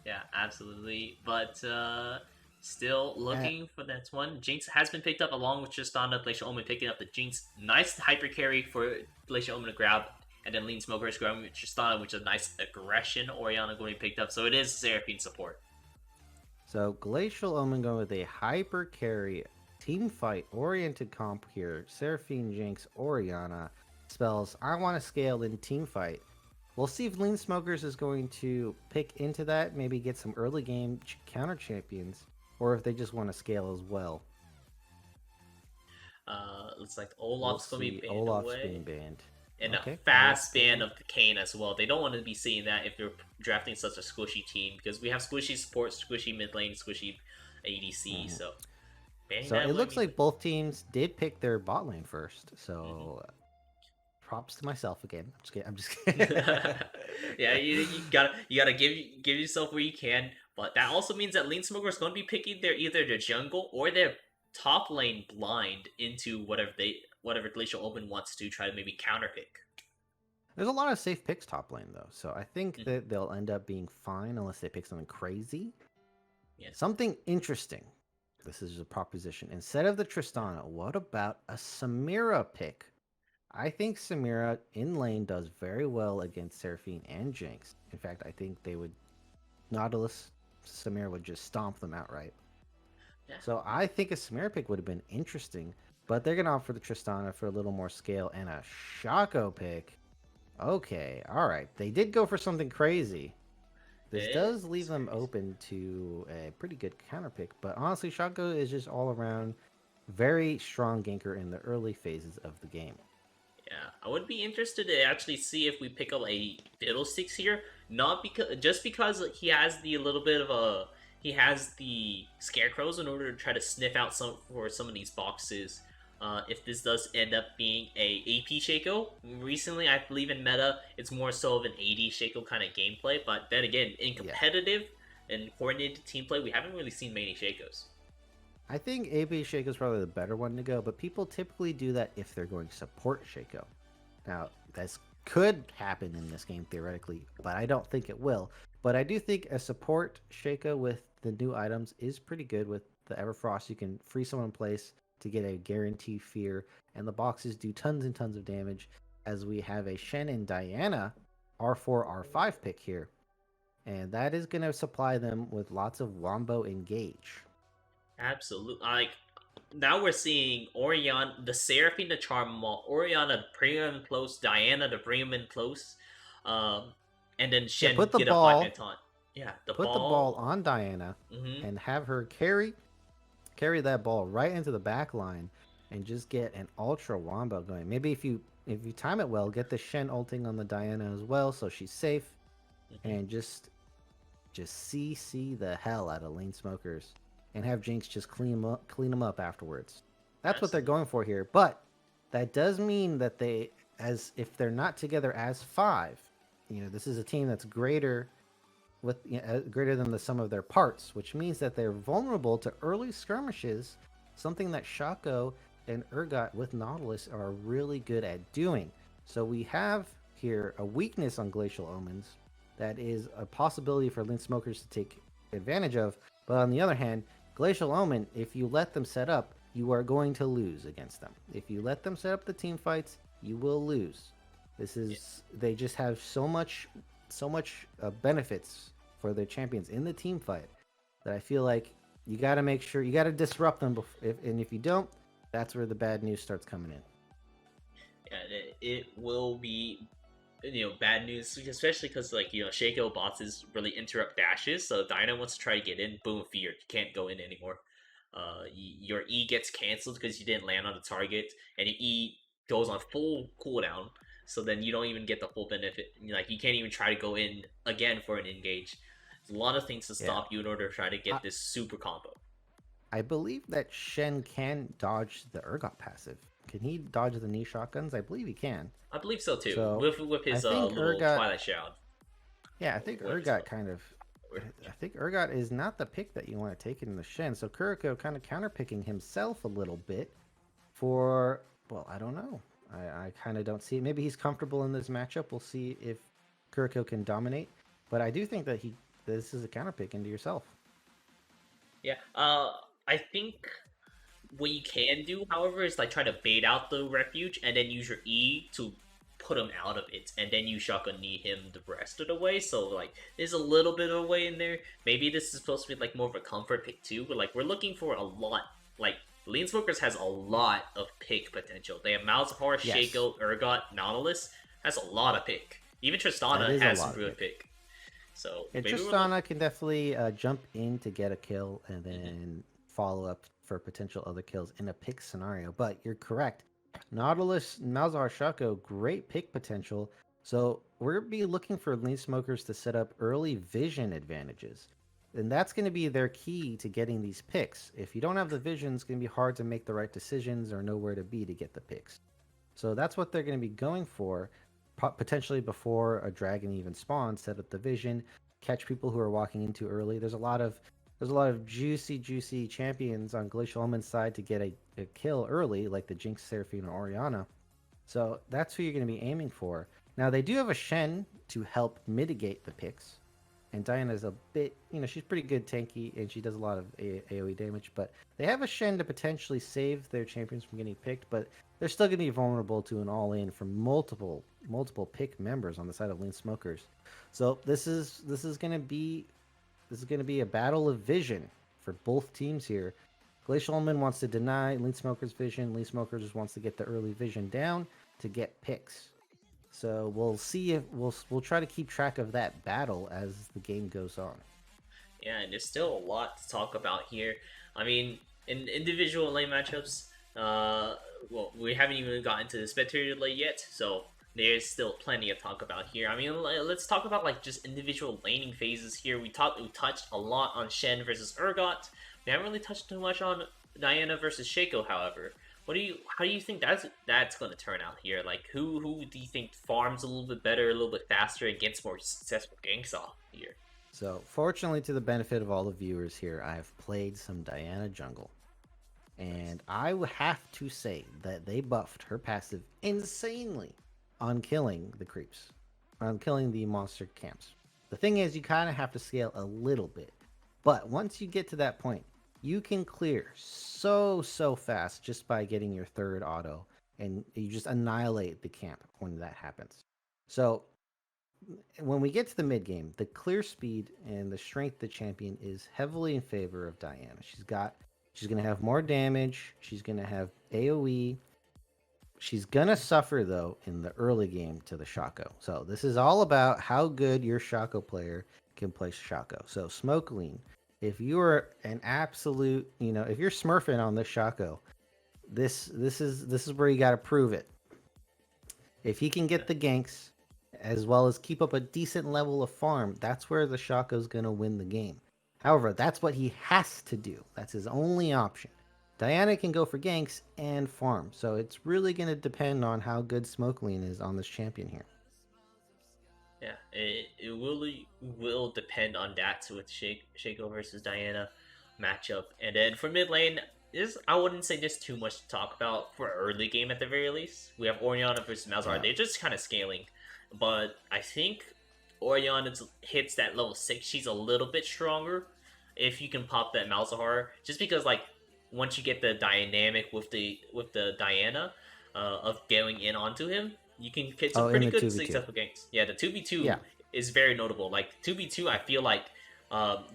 Yeah, absolutely. But still Uh, looking for that one. Jinx has been picked up along with Tristana. Glacial Omen picking up the Jinx. Nice hyper carry for Glacial Omen to grab. And then Lean Smoker is grabbing Tristana, which is a nice aggression. Orianna going to be picked up. So it is Seraphine support. so Glacial Omen going with a hyper carry team fight oriented comp here. Seraphine, Jinx, Orianna spells. I want to scale in team fight. We'll see if Lean Smokers is going to pick into that, maybe get some early game counter champions, or if they just want to scale as well. Looks like We'll Olaf's going to be see. banned Olaf's being away. banned. and a Okay, I would fast ban say. of the Kane as well. They don't want to be seeing that if they're drafting such a squishy team because we have squishy support, squishy mid lane, squishy ADC. Mhm. So banning So that it might looks be. like both teams did pick their bot lane first. Mhm. So props to myself again. I'm just kidding. I'm just kidding. Yeah, you gotta give yourself where you can, but that also means that Lane Smoker is going to be picking their either their jungle or their top lane blind into whatever Glacial Open wants to try to maybe counter pick. There's a lot of safe picks top lane though, so I think Mm-hmm. that they'll end up being fine unless they pick something crazy. Yeah, Something interesting. This is a proposition. Instead of the Tristana, what about a Samira pick? I think Samira in lane does very well against Seraphine and Jinx. In fact, I think they would Nautilus Samira would just stomp them outright. yeah, So I think a Samira pick would have been interesting, but they're gonna opt for the Tristana for a little more scale and a Shaco pick. Okay, all right. They did go for something crazy. This does leave it's them crazy. open to a pretty good counter pick, but honestly, Shaco is just all around very strong ganker in the early phases of the game. Yeah, I would be interested to actually see if we pick up a Fiddlesticks here. Not because just because he has the little bit of a he has the scarecrows in order to try to sniff out some of these boxes. If this does end up being a AP Shaco, recently I believe in meta it's more so of an AD Shaco kind of gameplay. But then again, in Yeah. competitive and coordinated team play, we haven't really seen many Shacos. I think AP Shaco is probably the better one to go, but people typically do that if they're going support Shaco. Now, this could happen in this game theoretically, but I don't think it will. But I do think a support Shaco with the new items is pretty good with the Everfrost. You can free someone in place to get a guarantee fear, and the boxes do tons and tons of damage as we have a Shen and Diana R4, R5 pick here. And that is going to supply them with lots of Wombo Engage. Absolutely. Like now we're seeing Orion, the Seraphine, the Charm, Oriana bring him in close, Diana to bring him in close, um, and then Yeah, Shen get a 5-man taunt. Yeah, the put the ball ball. on Diana Mm-hmm. and have her carry that ball right into the back line and just get an ultra wombo going. Maybe if you time it well, get the Shen ulting on the Diana as well so she's safe Mm-hmm. and just CC the hell out of lane smokers and have Jinx just clean them up afterwards. That's what they're Absolutely. going for here. But that does mean that they as if they're not together as five, this is a team that's greater than the sum of their parts, which means that they're vulnerable to early skirmishes, something that Shaco and Urgot with Nautilus are really good at doing. So we have here a weakness on Glacial Omens that is a possibility for Lin Smokers to take advantage of. But on the other hand, Glacial Omen, if you let them set up, you are going to lose against them. If you let them set up the team fights, you will lose. Yeah. They just have so much benefits for their champions in the team fight that I feel like you got to make sure you got to disrupt them. And if you don't, that's where the bad news starts coming in. Yeah, it will be bad news, especially because Shaco bosses really interrupt dashes. So Dyna wants to try to get in, boom, feared, you can't go in anymore. Your E gets canceled because you didn't land on the target, and your E goes on full cooldown. So then you don't even get the full benefit. Like you can't even try to go in again for an engage. There's a lot of things to Yeah. stop you in order to try to I, get this super combo. I believe that Shen can dodge the Urgot passive. Can he dodge the knee shotguns? I believe he can. I believe so too. So With I his think little Urgot, Twilight Shroud, yeah, I think whatever it's Urgot called. kind of, I think Urgot is not the pick that you want to take in the Shen. So Kuriko kind of counterpicking himself a little bit for, well, I don't know. I kind of don't see it. Maybe he's comfortable in this matchup. We'll see if Kuriko can dominate. But I do think that this is a counterpick into yourself. Yeah. I think what you can do, however, is like try to bait out the refuge and then use your E to put him out of it, and then you shotgun knee him the rest of the way. So like, there's a little bit of a way in there. Maybe this is supposed to be like more of a comfort pick too, but like we're looking for a lot. Like Leansmokers has a lot of pick potential. They have Malzahar, Yes, Shaco, Urgot, Nautilus has a lot of pick. Even that Tristana is a has some lot of good pick. pick. So And maybe we're looking. Tristana can definitely jump in to get a kill and Mhm. then follow up for potential other kills in a pick scenario. But you're correct. Nautilus, Malzahar, Shaco, great pick potential. So we're be looking for lane smokers to set up early vision advantages. And that's going to be their key to getting these picks. If you don't have the vision, it's going to be hard to make the right decisions or know where to be to get the picks. So that's what they're going to be going for, potentially before a dragon even spawns. Set up the vision, catch people who are walking in too early. There's a lot of juicy champions on Glacial Omen's side to get a kill early, like the Jinx, Seraphine, or Orianna. So that's who you're going to be aiming for. Now they do have a Shen to help mitigate the picks, and Diana's a bit, she's pretty good tanky and she does a lot of AoE damage. But they have a Shen to potentially save their champions from getting picked, but they're still going to be vulnerable to an all-in from multiple pick members on the side of Lean Smokers. So this is going to be a battle of vision for both teams here. Glacial Omen wants to deny Lean Smoker's vision. Lean Smokers just wants to get the early vision down to get picks. So we'll see if we'll try to keep track of that battle as the game goes on. Yeah, and there's still a lot to talk about here. I mean, in individual lane matchups, well, we haven't even gotten to the spectator lane yet, so there's still plenty of talk about here. I mean, let's talk about like just individual laning phases here. We touched a lot on Shen versus Urgot. We haven't really touched too much on Diana versus Shaco, however. How do you think that's going to turn out here? Like, who do you think farms a little bit better, a little bit faster, and gets more successful ganks off here? So fortunately, to the benefit of all the viewers here, I have played some Diana jungle, and I would have to say that they buffed her passive insanely on killing the creeps, on killing the monster camps. The thing is, you kind of have to scale a little bit, but once you get to that point, you can clear so fast just by getting your third auto, and you just annihilate the camp when that happens. So when we get to the mid game, the clear speed and the strength of the champion is heavily in favor of Diana. She's gonna have more damage. She's gonna have AOE. She's gonna suffer though in the early game to the Shaco. So this is all about how good your Shaco player can play Shaco. So Smoke Lean, if you're an absolute, if you're smurfing on this Shaco, this is where you got to prove it. If he can get the ganks as well as keep up a decent level of farm, that's where the Shaco's going to win the game. However, that's what he has to do. That's his only option. Diana can go for ganks and farm, so it's really going to depend on how good Smokeling is on this champion here. Yeah, it will depend on that with Shaco versus Diana matchup. And then for mid lane, I wouldn't say there's too much to talk about for early game at the very least. We have Orianna versus Malzahar. Yeah. They're just kind of scaling, but I think Orianna hits that level 6. She's a little bit stronger if you can pop that Malzahar, just because like once you get the dynamic with the Diana of going in onto him, you can get some Oh, in pretty the good 2v2. successful ganks. Yeah, the 2v2 Yeah. is very notable. Like 2v2, I feel like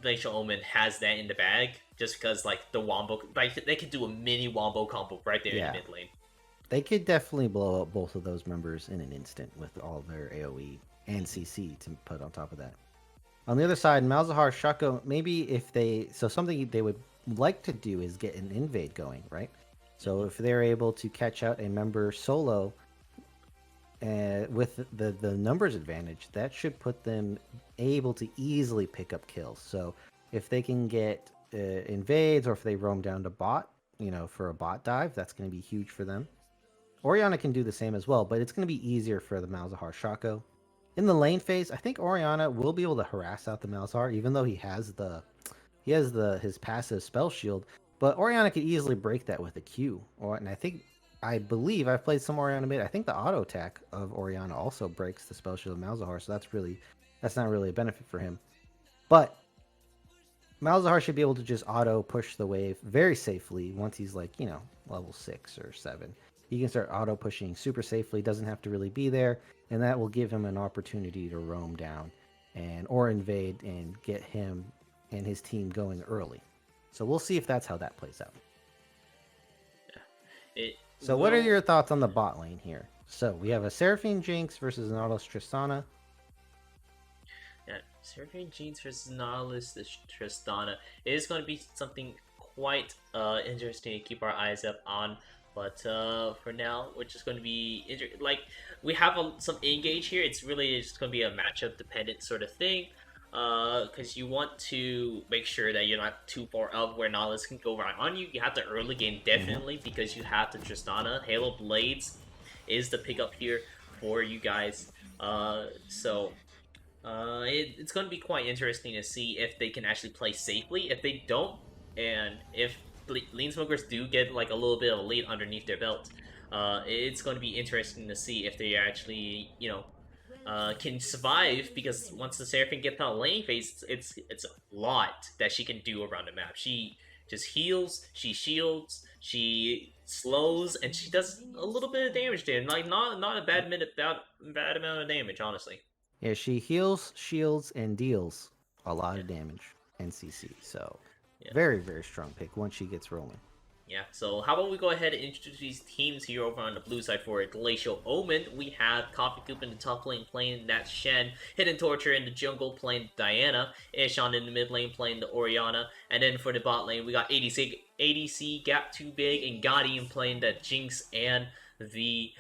Glacial Omen has that in the bag just because like the wombo, like they could do a mini wombo combo right there in the mid lane. They could definitely blow up both of those members in an instant with all their AoE and CC to put on top of that. On the other side, Malzahar, Shaco, maybe something they would like to do is get an invade going, right? So if they're able to catch out a member solo with the numbers advantage, that should put them able to easily pick up kills. So if they can get invades, or if they roam down to bot, for a bot dive, that's going to be huge for them. Orianna can do the same as well, but it's going to be easier for the Malzahar Shaco. In the lane phase, I think Orianna will be able to harass out the Malzahar, even though he has his passive spell shield. But Orianna could easily break that with a Q. And I believe I've played some Orianna mid. I think the auto attack of Orianna also breaks the spell shield of Malzahar, so that's not really a benefit for him. But Malzahar should be able to just auto push the wave very safely once he's like, level 6 or 7. He can start auto pushing super safely, doesn't have to really be there, and that will give him an opportunity to roam down or invade and get him and his team going early. So we'll see if that's how that plays out. So what are your thoughts on the bot lane here? So we have a Seraphine Jinx versus an Nautilus Tristana. Yeah, Seraphine Jinx versus Nautilus Tristana. It is going to be something quite interesting to keep our eyes up on. But for now, we're just going to be like we have some engage here. It's really just going to be a matchup dependent sort of thing. Because you want to make sure that you're not too far up where Nautilus can go right on you. You have the early game Hmm. definitely because you have the Tristana. Halo Blades is the pickup here for you guys. It's going to be quite interesting to see if they can actually play safely. If they don't, and if Lean Smokers do get like a little bit of a lead underneath their belt, it's going to be interesting to see if they actually, can survive. Because once the Seraphine gets out of lane phase, it's a lot that she can do around the map. She just heals, she shields, she slows, and she does a little bit of damage there. Like not a bad amount of damage, honestly. Yeah, she heals, shields, and deals a lot of damage and CC. So Yeah. very, very strong pick once she gets rolling. Yeah, so how about we go ahead and introduce these teams here over on the blue side for Glacial Omen. We have Coffee Coop in the top lane playing that Shen, Hidden Torture in the jungle playing Diana, Ishan in the mid lane playing the Oriana, and then for the bot lane we got ADC Gap Too Big, and Guardian playing the Jinx and the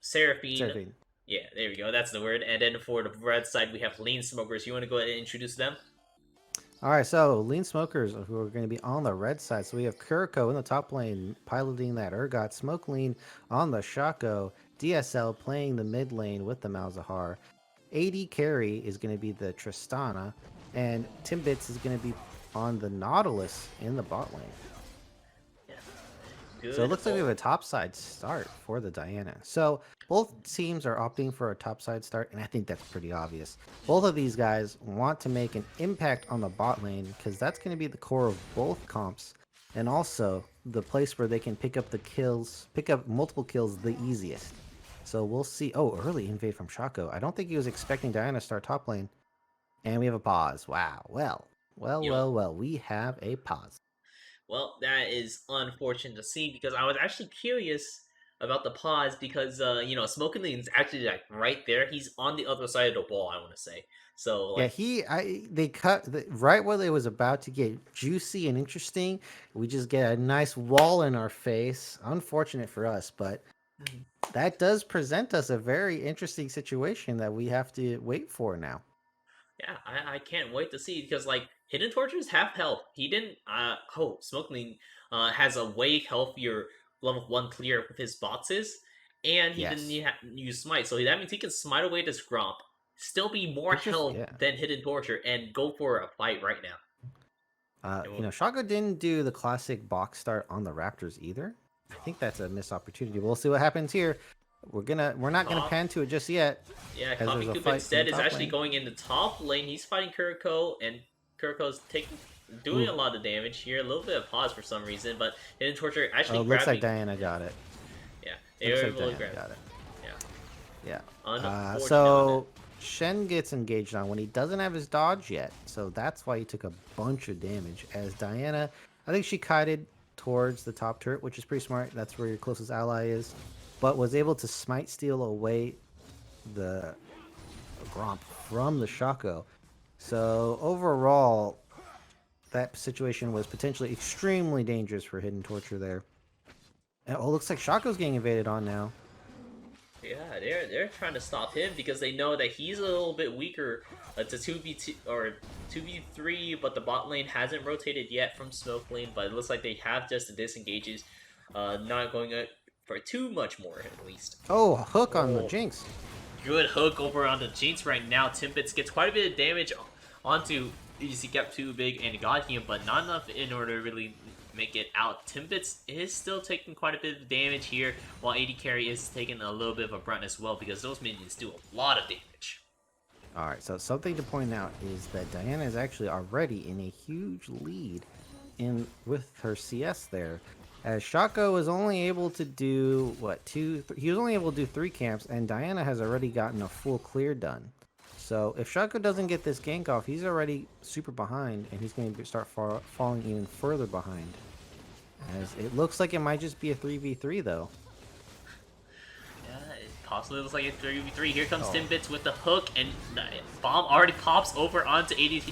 Seraphine. Seraphine. Yeah, there we go, that's the word. And then for the red side we have Lean Smokers. You want to go ahead and introduce them? All right, so Lean Smokers, who are going to be on the red side. So we have Kuriko in the top lane piloting that Urgot, Smoke Lean on the Shaco, DSL playing the mid lane with the Malzahar. AD carry is going to be the Tristana, and Timbits is going to be on the Nautilus in the bot lane. Yeah, So it good. looks like we have a topside start for the Diana. So both teams are opting for a topside start, and I think that's pretty obvious. Both of these guys want to make an impact on the bot lane because that's going to be the core of both comps, and also the place where they can pick up the kills, pick up multiple kills the easiest. So we'll see. Oh, early invade from Shaco. I don't think he was expecting Diana to start top lane. And we have a pause. Wow. Yo, Well. We have a pause. well, that is unfortunate to see because I was actually curious about the pause because Smoking Lean's actually like right there. He's on the other side of the wall, I want to say. So Yeah, like, they cut right when it was about to get juicy and interesting. We just get a nice wall in our face. Unfortunate for us, but that does present us a very interesting situation that we have to wait for now. yeah, I can't wait to see because like Hidden Tortures have health. He didn't. Smoking Lean has a way healthier level 1 clear with his boxes, and he didn't Yes, use Smite. So that means he can smite away this Gromp, still be more which is health yeah. than Hidden Torture, and go for a fight right now. And Shaco didn't do the classic box start on the Raptors either. I think that's a missed opportunity. We'll see what happens here. We're not gonna Cough. pan to it just yet, Yeah, as Coffee there's a Coop fight in the instead is top actually lane. going in the top lane. He's fighting Kuriko, and Kuriko's doing Ooh, a lot of damage here. A little bit of pause for some reason, but Hidden Torture oh, actually looks like grabbing. Diana got it. Yeah, they Looks were like able to Diana grab. got it. Yeah, Yeah. unfortunate on that. So Shen gets engaged on when he doesn't have his dodge yet. So that's why he took a bunch of damage. As Diana, I think she kited towards the top turret, which is pretty smart. That's where your closest ally is. But was able to smite steal away the Gromp from the Shaco. So overall, that situation was potentially extremely dangerous for Hidden Torture there. And, oh, looks like Shaco's getting invaded on now. Yeah, they're trying to stop him because they know that he's a little bit weaker to 2v2 or 2v3, but the bot lane hasn't rotated yet from Smoke Lane, but it looks like they have just the disengages, not going for too much more at least. Oh, hook on the Oh, Jinx. good hook over on the Jinx right now. Timbits gets quite a bit of damage onto EDC Gap too big and got him, but not enough in order to really make it out. Timbits is still taking quite a bit of damage here, while AD Carry is taking a little bit of a brunt as well because those minions do a lot of damage. All right, so something to point out is that Diana is actually already in a huge lead in with her CS there, as Shaco was only able to do what he was only able to do 3 camps, and Diana has already gotten a full clear done. So if Shaco doesn't get this gank off, he's already super behind, and he's going to start falling even further behind. As it looks like it might just be a 3v3 though. Yeah, it possibly looks like a 3v3. Here comes Oh. Timbits with the hook, and the bomb already pops over onto AD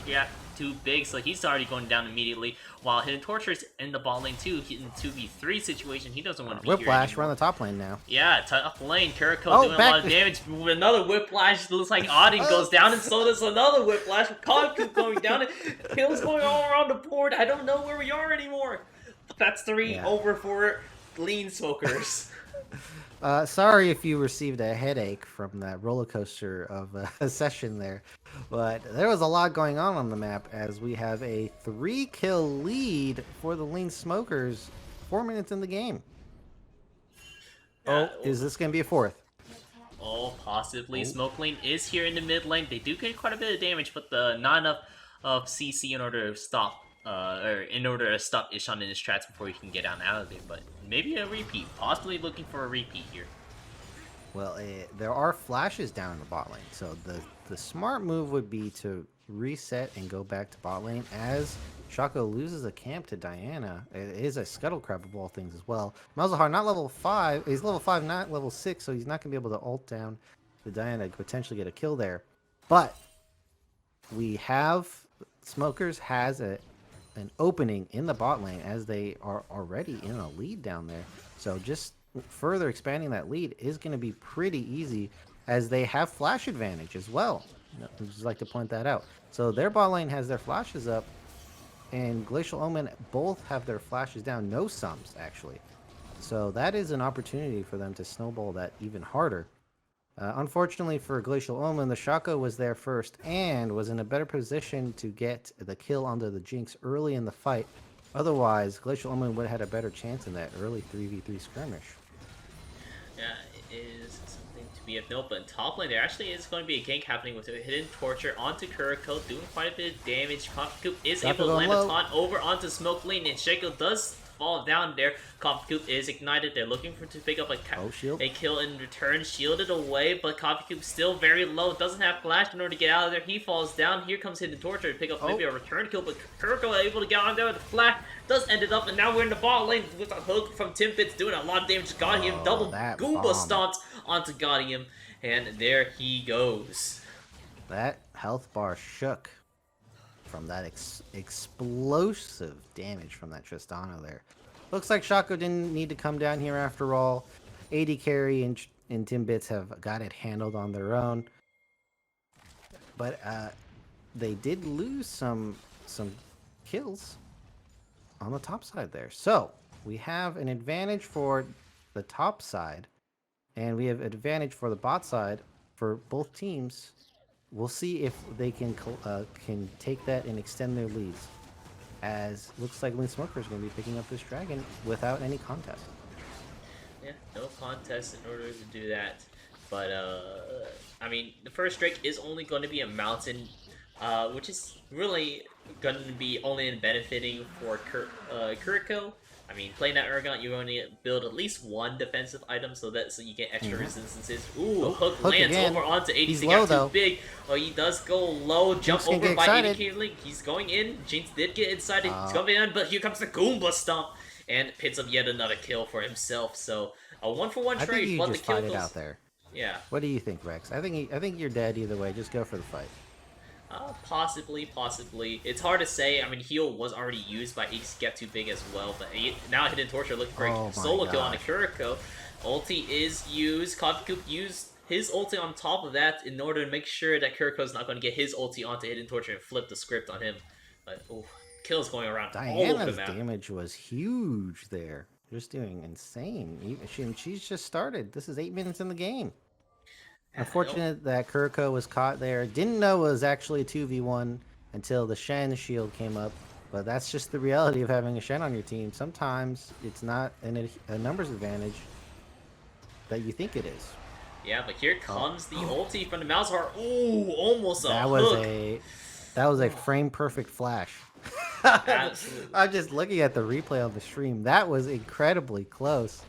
too big, so he's already going down immediately. While Hidden Torture's in the bot lane too, in 2v3 situation, he doesn't want to be Whiplash, here we're on anymore. the top lane now. Yeah, top lane, Kiriko doing a back lot of damage. Another Whiplash, looks like Audin goes down, and so does another Whiplash. Concoop going down, and kills going all around the board. I don't know where we are anymore. That's 3 over for Lean Smokers. Sorry if you received a headache from that roller coaster of a session there, but there was a lot going on the map as we have a 3-kill lead for the Lean Smokers 4 minutes in the game. Is this going to be a 4th? Oh, possibly. Smoke Lane is here in the mid lane. They do get quite a bit of damage, but not enough of CC in order to stop Ishan in his tracks before he can get out of it. But maybe a repeat. Possibly looking for a repeat here. Well, there are flashes down in the bot lane, so the smart move would be to reset and go back to bot lane as Shaco loses a camp to Diana. It is a Scuttle Crab of all things as well. Malzahar not level 5. He's level 5, not level 6, so he's not going to be able to ult down to Diana to potentially get a kill there. But we have... Smokers has an opening in the bot lane as they are already in a lead down there. So just further expanding that lead is going to be pretty easy as they have flash advantage as well. I'd just like to point that out. So their bot lane has their flashes up, and Glacial Omen both have their flashes down. No sums, actually. So that is an opportunity for them to snowball that even harder. Unfortunately for Glacial Omen, the Shaco was there first and was in a better position to get the kill onto the Jinx early in the fight. Otherwise, Glacial Omen would have had a better chance in that early 3v3 skirmish. Yeah, it is something to be of note, but in top lane, there actually is going to be a gank happening with a Hidden Torture onto Kuriko, doing quite a bit of damage. Coop is able to land a taunt over onto Smoke Lane, and Shaco does fall down there. Coop is ignited. They're looking to pick up a kill in return, shielded away, but Coop still very low, doesn't have flash in order to get out of there. He falls down. Here comes Hidden Torture to pick up maybe a return kill, but Kuriko able to get on there with a flash. Does end it up, and now we're in the bot lane with a hook from Timbits doing a lot of damage to Guardian. Double Goomba stomps onto Guardian, and there he goes. That health bar shook from that explosive damage from that Tristana there. Looks like Shaco didn't need to come down here after all. AD Carry and Timbits have got it handled on their own. But they did lose some kills on the top side there. So we have an advantage for the top side, and we have advantage for the bot side for both teams. We'll see if they can take that and extend their leads, as looks like Lean Smoker is going to be picking up this dragon without any contest. Yeah, no contest in order to do that. But, I mean, the first Drake is only going to be a mountain, which is really going to be only benefiting for Kuriko. I mean, playing that Ergon, you only build at least one defensive item so you get extra resistances. Ooh, hook lands again. over onto AD. He's He low, got too though. big. Oh, he does go low, jump over by AD Link. He's going in. Jinx did get inside. He's coming in, but here comes the Goomba Stomp and picks up yet another kill for himself. So a 1-for-1 trade. I think you but just the kill fight it goes... out there. Yeah. What do you think, Rex? I think you're dead either way. Just go for the fight. Possibly. It's hard to say. I mean, heal was already used by Get Too Big as well, but now Hidden Torture looking for a solo kill on the Kuriko. Ulti is used. Coop used his ulti on top of that in order to make sure that Kuriko's not going to get his ulti onto Hidden Torture and flip the script on him. But, kills going around all over the map. Diana's damage was huge there. Just doing insane. She's just started. This is 8 minutes in the game. Unfortunate that Kuriko was caught there. Didn't know it was actually a 2v1 until the Shen shield came up. But that's just the reality of having a Shen on your team. Sometimes it's not a numbers advantage that you think it is. Yeah, but here comes the ulti from the Malzahar. Ooh, almost a hook. That was a frame perfect flash. Absolutely. I'm just looking at the replay on the stream. That was incredibly close.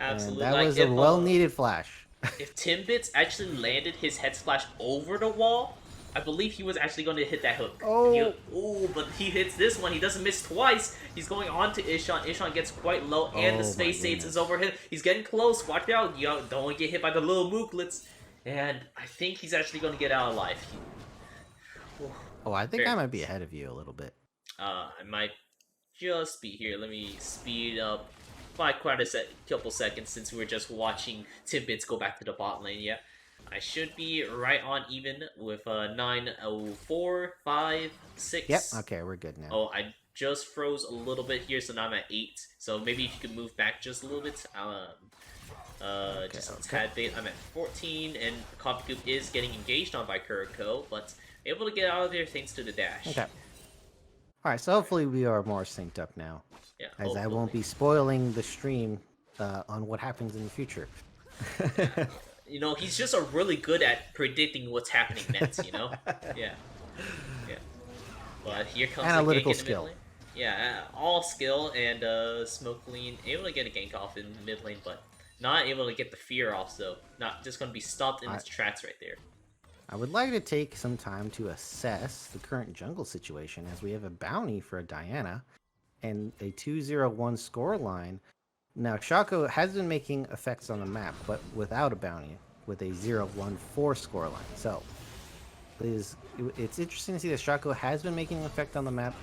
Absolutely. And that was a well-needed flash. If Timbits actually landed his head splash over the wall, I believe he was actually going to hit that hook. But he hits this one. He doesn't miss twice. He's going on to Ishan. Ishan gets quite low, and the Space Sage is over him. He's getting close. Watch out. You don't get hit by the little mooklets. And I think he's actually going to get out alive. Oh, I think Very I might be close. ahead of you a little bit. I might just be here. Let me speed up by quite a couple seconds since we were just watching Tidbits go back to the bot lane. Yeah, I should be right on even with 904, 5, Yep. 6. Okay, we're good now. Oh, I just froze a little bit here, so now I'm at 8. So maybe if you could move back just a little bit. Okay. Just a Okay. tad bit. I'm at 14, and Coffee Coop is getting engaged on by Kuriko, but able to get out of there thanks to the dash. Okay. All right. So hopefully we are more synced up now, Yeah, as I won't hopefully. be spoiling the stream on what happens in the future. Yeah. He's just a really good at predicting what's happening next, Yeah, yeah. But here comes the gank Analytical in the mid skill. lane. Yeah, all skill and Smoke Clean able to get a gank off in the mid lane, but not able to get the fear off, so not just going to be stopped in I its tracks right there. I would like to take some time to assess the current jungle situation, as we have a bounty for a Diana and a 2-0-1 score line. Now, Shaco has been making effects on the map, but without a bounty, with a 0-1-4 scoreline. So, it's interesting to see that Shaco has been making an effect on the map,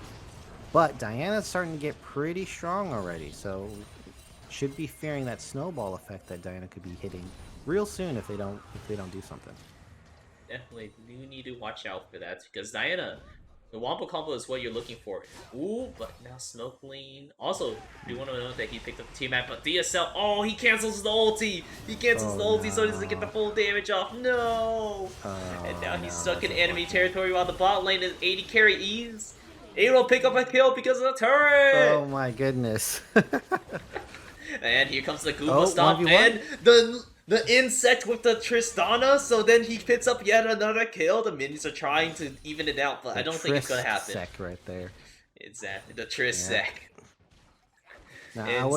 but Diana's starting to get pretty strong already. So, should be fearing that snowball effect that Diana could be hitting real soon if they don't do something. Definitely do need to watch out for that because Diana, the Wampa combo is what you're looking for. Ooh, but now Smoke Lane. Also, do want to note that he picked up the team map, but DSL. Oh, he cancels the ulti. He cancels Oh the ulti so he doesn't get the no! full damage off. No. And now Oh he's no, stuck that's in enemy unfortunate. territory while the bot lane is 80 carry ease. Able to pick up a kill because of the turret. Oh my goodness! And here comes the Goomba Oh, stomp 1v1? and the insect with the Tristana, so then he picks up yet another kill. The minions are trying to even it out, but I The don't think it's gonna Trisk happen. sec right there. Exactly, the Trist Yeah. sec. Now It's terrible.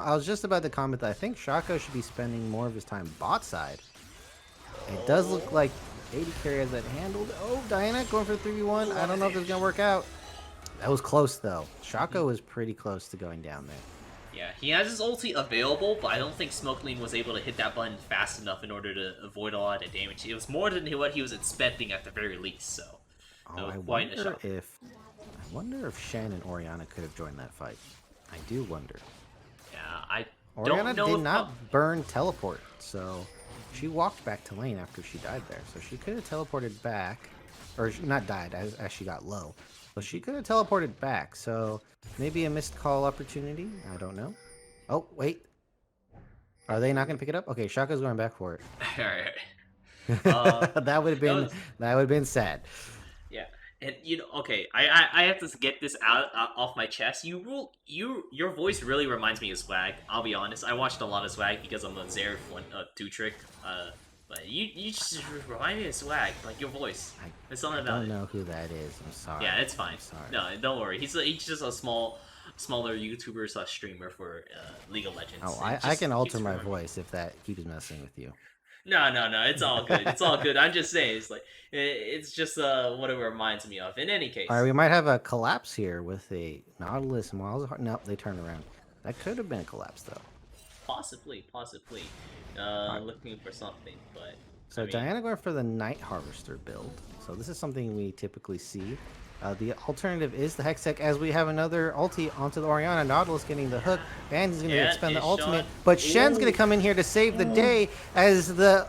I was just about to comment that I think Shaco should be spending more of his time bot side. It does Oh, look like 80 carry has that handled. Oh, Diana going for 3v1. a I lot don't of know if this is damage. gonna work out. That was close though. Shaco was pretty close to going down there. Yeah, he has his ulti available, but I don't think Smokeling was able to hit that button fast enough in order to avoid a lot of damage. It was more than what he was expecting at the very least, so Oh, that was quite a shock. I wonder if Shen and Oriana could have joined that fight. I do wonder. Yeah, I don't Oriana know did if not burn teleport, so she walked back to lane after she died there. So she could have teleported back, or not died as she got low, but she could have teleported back. So maybe a missed call opportunity. I don't know. Oh wait, are they not going to pick it up? Okay, Shaka's going back for it. All right. that would have That been was sad. Yeah, and okay, I have to get this out off my chest. Your voice really reminds me of Swag. I'll be honest. I watched a lot of Swag because I'm a Xerath one two trick. But you just remind me of Swag, like your voice. There's I something about don't it. know who that is. I'm sorry. Yeah, it's fine. I'm sorry. No, don't worry. He's just a smaller YouTuber slash streamer for League of Legends. Oh, It I just can keeps alter my reminding me. voice if that keeps messing with you. No, no, no. It's all good. It's all good. I'm just saying. It's like it's just what it reminds me of. In any All right, case. we might have a collapse here with a Nautilus miles. Nope, they turn around. That could have been a collapse though. Possibly, possibly. All right, Looking for something, but I so mean, Diana going for the Night Harvester build. So this is something we typically see. The alternative is the Hextech, as we have another ulti onto the Oriana. Nautilus getting the hook, and he's going to yeah, expend the it's ultimate. shot. But Shen's going Ooh, to come in here to save the ooh. day as the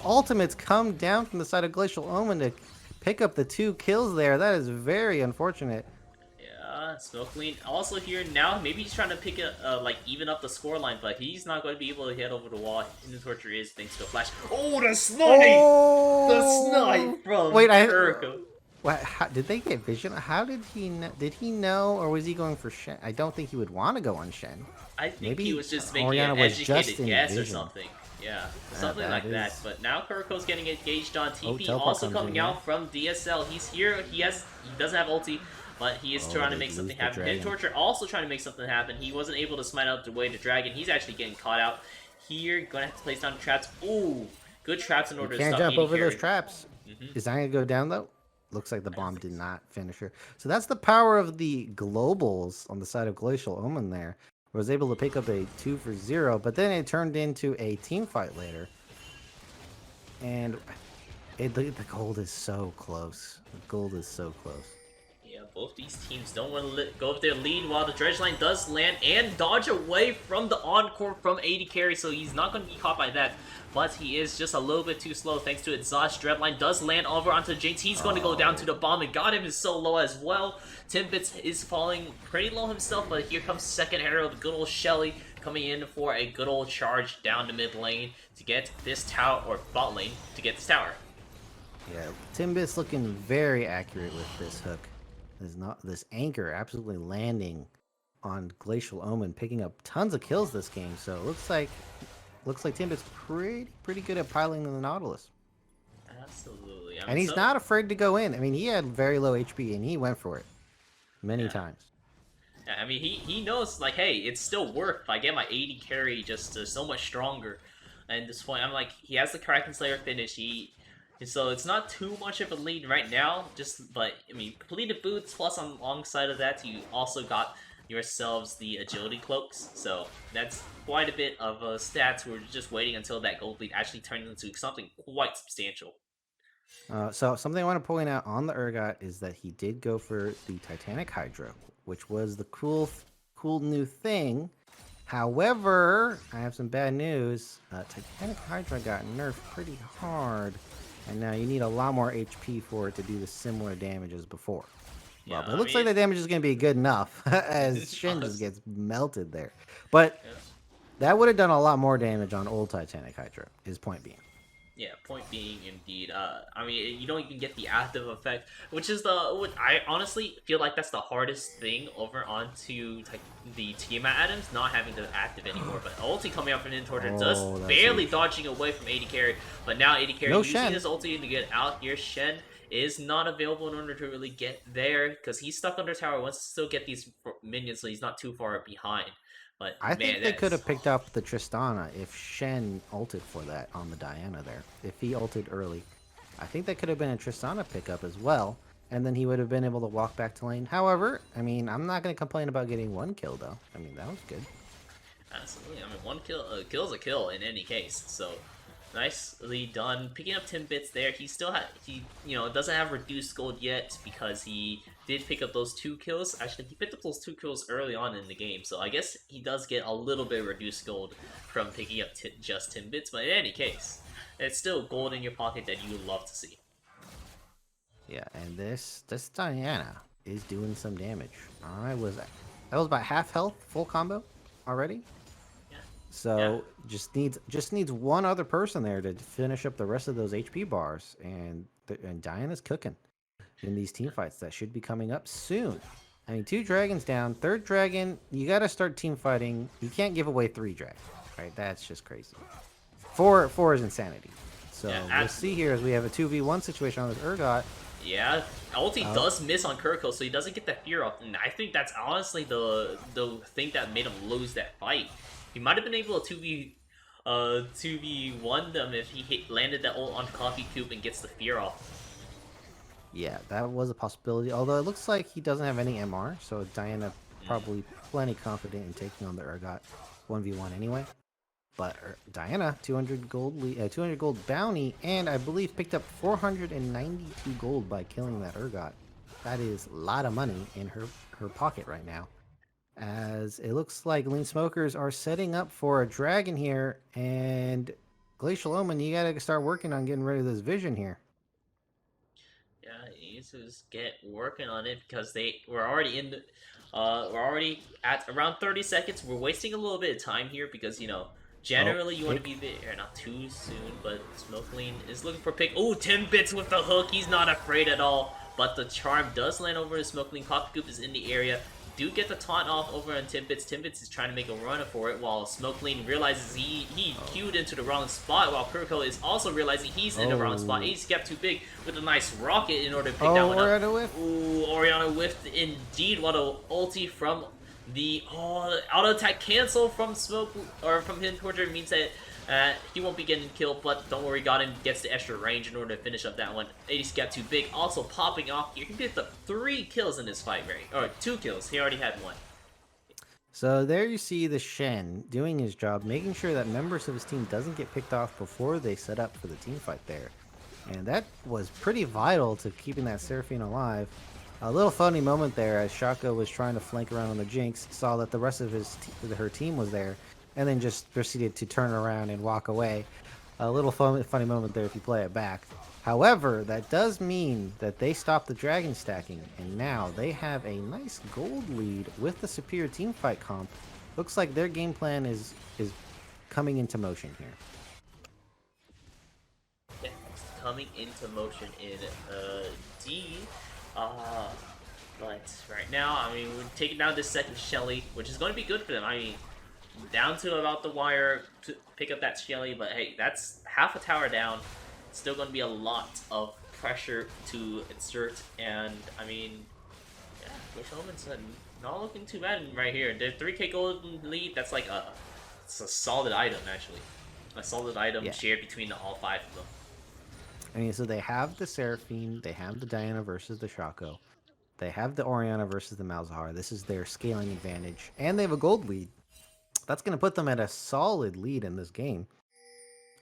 ultimates come down from the side of Glacial Omen to pick up the 2 kills there. That is very unfortunate. Yeah, Smokeling also here now. Maybe he's trying to pick like even up the scoreline, but he's not going to be able to hit over the wall. Hidden Torture is thanks to a flash. Oh, the snipe! The Oh! snipe from Wait, Urko. what? How, did they get vision? How did he? Did he know, or was he going for Shen? I don't think he would want to go on Shen. I think he Maybe was just making Oriana an was just educated in guess or vision. something. Yeah, something That like that. is. But now Kuriko's getting engaged on Oh, TP, teleport also comes in coming here. out from DSL. He's here. He doesn't have ulti, but he is Oh, trying to they make lose something the happen. Hidden dragon. Torture also trying to make something happen. He wasn't able to smite out the way to dragon. He's actually getting caught out here. Gonna have to place down traps. Ooh, good traps in You order to can't stop jump 80 over those carry. traps. Mm-hmm. Is that gonna go down though? Looks like the I don't bomb think did so. not finish her. So that's the power of the globals on the side of Glacial Omen there. Was able to pick up a 2-for-0, but then it turned into a team fight later. And The gold is so close. The gold is so close. Yeah, both these teams don't want to go up their lead while the dredge line does land and dodge away from the encore from AD carry, so he's not going to be caught by that. But he is just a little bit too slow thanks to exhaust. Dreadline does land over onto Jinx. He's going to go down to the bomb and got him is so low as well. Timbits is falling pretty low himself, but here comes second arrow, the good old Shelly coming in for a good old charge down the mid lane to get this tower, or bot lane, to get this tower. Yeah, Timbit's looking very accurate with this hook. This anchor absolutely landing on Glacial Omen, picking up tons of kills this game. So it looks like Timbit's pretty good at piloting the Nautilus. Absolutely. And he's not afraid to go in. I mean, he had very low HP and he went for it many times. I mean, he knows, like, hey, it's still worth if I get my AD carry just so much stronger. And at this point, I'm like, he has the Kraken Slayer finish. So it's not too much of a lead right now. But I mean, completed boots plus alongside of that, you also got yourselves the agility cloaks. So that's quite a bit of stats. We're just waiting until that gold lead actually turns into something quite substantial. So something I want to point out on the Urgot is that he did go for the Titanic Hydra, which was the cool new thing. However, I have some bad news. Titanic Hydra got nerfed pretty hard, and now you need a lot more HP for it to do the similar damage as before. Yeah, well, but it looks like the damage is going to be good enough as Shin just gets melted there. But that would have done a lot more damage on old Titanic Hydra, his point being. Yeah, point being, indeed. I mean, you don't even get the active effect, which is I honestly feel like that's the hardest thing over onto the Tiamat items, not having the active anymore. But ulti coming up and in towards her, just barely dodging away from AD carry. But now AD carry using his ulti to get out here. Shen is not available in order to really get there because he's stuck under tower. Wants to still get these minions, so he's not too far behind. But I think they could have picked up the Tristana if Shen ulted for that on the Diana there. If he ulted early, I think that could have been a Tristana pickup as well, and then he would have been able to walk back to lane. However, I mean, I'm not going to complain about getting one kill though. I mean, that was good. Absolutely. I mean, one kill's a kill in any case. So nicely done. Picking up 10 bits there. He still doesn't have reduced gold yet because he did pick up those 2 kills. Actually, he picked up those 2 kills early on in the game, so I guess he does get a little bit reduced gold from picking up just 10 bits, but in any case, it's still gold in your pocket that you love to see. Yeah, and this Diana is doing some damage. That was about half health, full combo already. Yeah. So just needs one other person there to finish up the rest of those HP bars, and Diana's cooking in these team fights that should be coming up soon. I mean, 2 dragons down. 3rd dragon, you got to start team fighting. You can't give away 3 dragons, right? That's just crazy. 4 is insanity. So we'll see here as we have a 2v1 situation on this Urgot. Yeah, ulti does miss on Kirko, so he doesn't get that fear off, and I think that's honestly the thing that made him lose that fight. He might have been able to 2v1 them if he landed that ult on Coffee Cube and gets the fear off. Yeah, that was a possibility. Although it looks like he doesn't have any MR, so Diana probably plenty confident in taking on the Urgot 1v1 anyway. But Diana, 200 gold bounty, and I believe picked up 492 gold by killing that Urgot. That is a lot of money in her pocket right now. As it looks like Lean Smokers are setting up for a dragon here, and Glacial Omen, you gotta start working on getting rid of this vision here. Yeah, he needs to just get working on it because we're already in the, we're already at around 30 seconds. We're wasting a little bit of time here because, generally you want to be there, not too soon, but Smokeling is looking for pick. Oh, 10 bits with the hook. He's not afraid at all, but the charm does land over to Smokeling. Coffee Coop is in the area. Do get the taunt off over on Timbits. Timbits is trying to make a run for it while Smokeling realizes he queued into the wrong spot while Kirko is also realizing he's in the wrong spot. He's kept too big with a nice rocket in order to pick that one up. Ooh, Oriana whiffed indeed. What a ulti from the auto attack cancel from from him towards her means that he won't be getting killed, but don't worry, got him, gets the extra range in order to finish up that one. 80's got too big, also popping off here. He picked up 3 kills in this fight, or 2 kills. He already had 1. So there you see the Shen doing his job, making sure that members of his team doesn't get picked off before they set up for the team fight there. And that was pretty vital to keeping that Seraphine alive. A little funny moment there as Shaka was trying to flank around on the Jinx, saw that the rest of her team was there, and then just proceeded to turn around and walk away. A little funny moment there if you play it back. However, that does mean that they stopped the dragon stacking, and now they have a nice gold lead with the superior team fight comp. Looks like their game plan is coming into motion here. Yeah, it's coming into motion in D. Uh, but right now, I mean, we're taking down this second Shelly, which is going to be good for them. I mean, down to about the wire to pick up that Shelly, but hey, that's half a tower down. It's still going to be a lot of pressure to insert, and I mean, yeah, Glacial Omen's not looking too bad right here. The 3k gold lead, that's like it's a solid item, actually. A solid item shared between all 5 of them. I mean, so they have the Seraphine, they have the Diana versus the Shaco, they have the Orianna versus the Malzahar. This is their scaling advantage, and they have a gold lead. That's going to put them at a solid lead in this game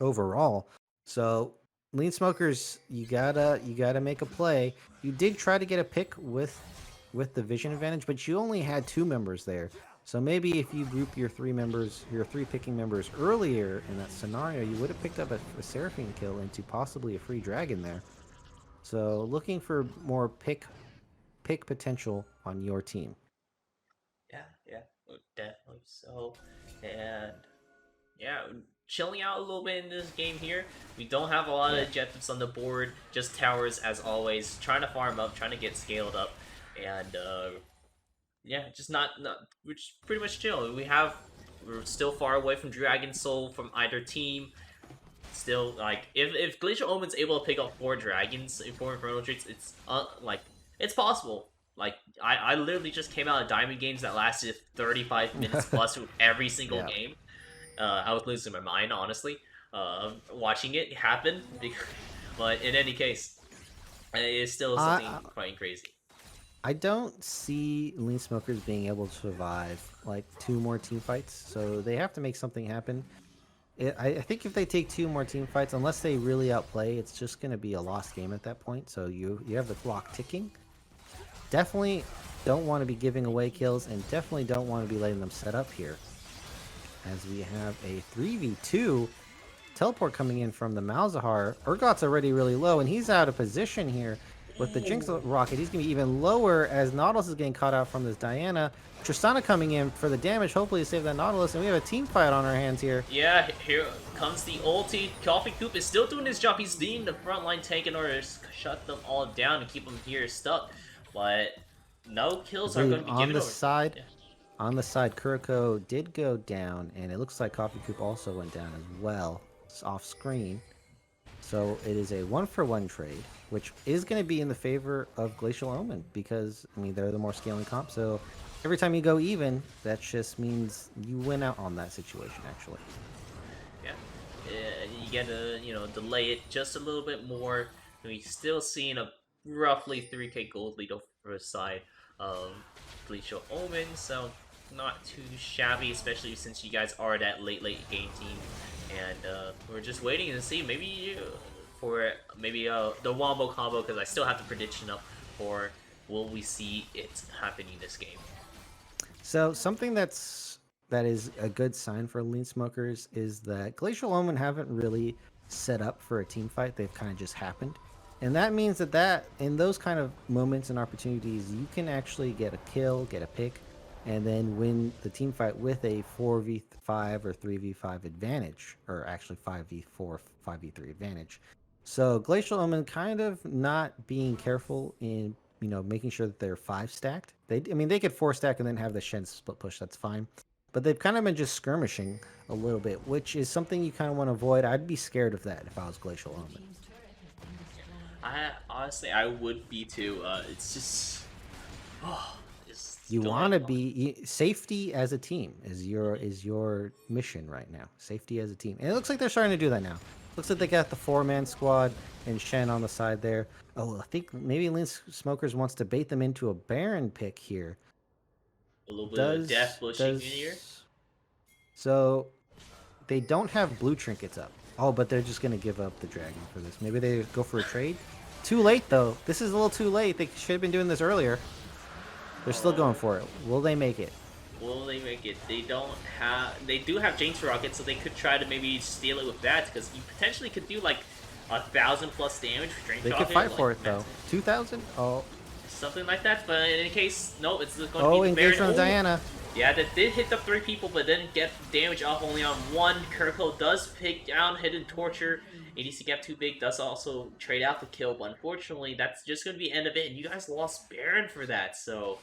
overall. So, Lean Smokers, you gotta make a play. You did try to get a pick with the vision advantage, but you only had 2 members there. So maybe if you group your 3 members, your 3 picking members earlier in that scenario, you would have picked up a Seraphine kill into possibly a free dragon there. So looking for more pick potential on your team. Yeah, definitely so. And yeah, chilling out a little bit in this game here. We don't have a lot of objectives on the board, just towers as always, trying to farm up, trying to get scaled up, and yeah, just not we're just pretty much chill. We're still far away from Dragon Soul from either team. Still, like, if Glacial Omen's able to pick up 4 dragons, 4 Infernal Traits, it's like, it's possible. Like, I literally just came out of Diamond games that lasted 35 minutes plus with every single game. I was losing my mind, honestly, watching it happen. But in any case, it's still something quite crazy. I don't see Lean Smokers being able to survive like 2 more team fights, so they have to make something happen. I think if they take 2 more team fights, unless they really outplay, it's just going to be a lost game at that point. So you have the clock ticking. Definitely don't want to be giving away kills, and definitely don't want to be letting them set up here. As we have a 3v2 teleport coming in from the Malzahar. Urgot's already really low, and he's out of position here. With the Jinx rocket, he's going to be even lower as Nautilus is getting caught out from this Diana. Tristana coming in for the damage, hopefully to save that Nautilus, and we have a team fight on our hands here. Yeah, here comes the ulti. Coffee Coop is still doing his job. He's leading the frontline tank in order to shut them all down and keep them here stuck. But no kills are going to be given over. On the side, Kuriko did go down, and it looks like Coffee Coop also went down as well. It's off screen. So it is a 1-for-1 trade, which is going to be in the favor of Glacial Omen because, I mean, they're the more scaling comp. So every time you go even, that just means you win out on that situation, actually. Yeah, you get to, delay it just a little bit more. We're still seeing a roughly 3k gold lead over the side of Glacial Omen, so not too shabby, especially since you guys are that late game team. And we're just waiting to see maybe the wombo combo, because I still have the prediction up for will we see it happening this game. So something that is a good sign for Lean Smokers is that Glacial Omen haven't really set up for a team fight. They've kind of just happened. And that means that in those kind of moments and opportunities, you can actually get a kill, get a pick, and then win the team fight with a 4v5 or 3v5 advantage, or actually 5v4, 5v3 advantage. So Glacial Omen kind of not being careful in making sure that they're 5 stacked. They could 4 stack and then have the Shen split push. That's fine. But they've kind of been just skirmishing a little bit, which is something you kind of want to avoid. I'd be scared of that if I was Glacial Omen. I would be too. It's just, you want to be safety as a team is your mission right now. Safety as a team, and it looks like they're starting to do that now. Looks like they got the 4-man squad and Shen on the side there. Oh, I think maybe Lean Smokers wants to bait them into a Baron pick here. A little bit of death pushing in here. So they don't have blue trinkets up. Oh, but they're just gonna give up the dragon for this. Maybe they go for a trade. Too late though. This is a little too late. They should have been doing this earlier. They're still going Oh, for it. Will they make it? will they make it? They don't have. They do have Jinx Rocket, so they could try to maybe steal it with that because you potentially could do like 1,000+ damage with Jinx They Rocket. could fight like, for it though. 2,000? Oh, something like that. But in any case, no, it's going to oh, be the Baron. engage from Diana. Yeah, that did hit the 3 people, but didn't get damage off only on 1. Kirko does pick down Hidden Torture. ADC gap too big does also trade out the kill, but unfortunately, that's just going to be the end of it, and you guys lost Baron for that, so...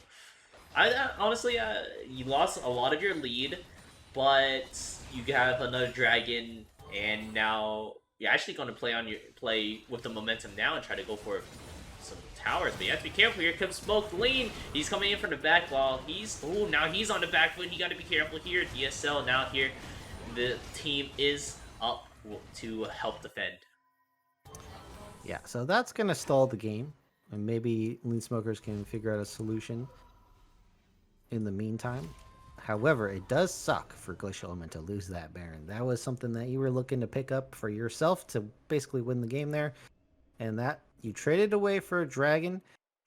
honestly, you lost a lot of your lead, but you have another dragon, and now you're actually going to play with the momentum now and try to go for some towers. But you have to be careful. Here comes Smoke Lean. He's coming in from the back while now he's on the back foot. You got to be careful here. DSL now here. The team is up to help defend. Yeah, so that's gonna stall the game, and maybe Lean Smokers can figure out a solution in the meantime. However, it does suck for Glacial Omen to lose that Baron. That was something that you were looking to pick up for yourself to basically win the game there, and that you traded away for a dragon.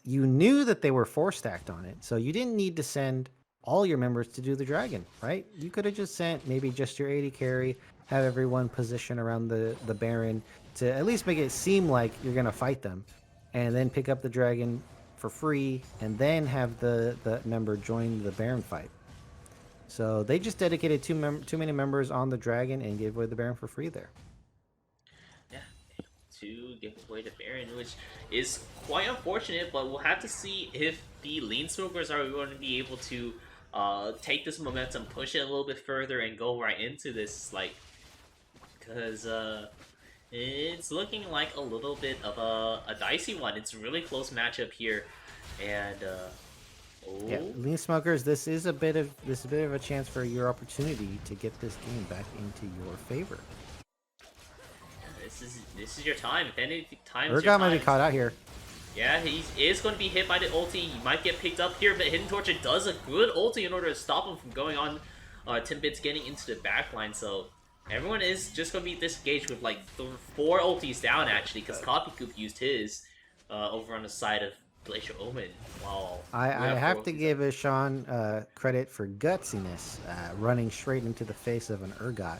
You knew that they were 4-stacked on it, so you didn't need to send all your members to do the dragon, right? You could have just sent maybe just your AD carry, have everyone position around the Baron to at least make it seem like you're going to fight them, and then pick up the dragon for free, and then have the member join the Baron fight. So they just dedicated too many members on the dragon and gave away the Baron for free there. Yeah, to give away the Baron, which is quite unfortunate, but we'll have to see if the Lean Smokers are going to be able to take this momentum, push it a little bit further, and go right into this, like, because it's looking like a little bit of a dicey one. It's a really close matchup here, and yeah, Lean Smokers, this is a bit of a chance for your opportunity to get this game back into your favor. This is your time. If any time, Urgot might be caught out here. Yeah, he is going to be hit by the ulti. He might get picked up here, but Hidden Torture does a good ulti in order to stop him from going on. Timbit's getting into the backline, so everyone is just going to be disengaged with like 4 ultis down actually, because Copycoop used his over on the side of Glacial Omen. Wow. I have to give Ishan credit for gutsiness, running straight into the face of an Urgot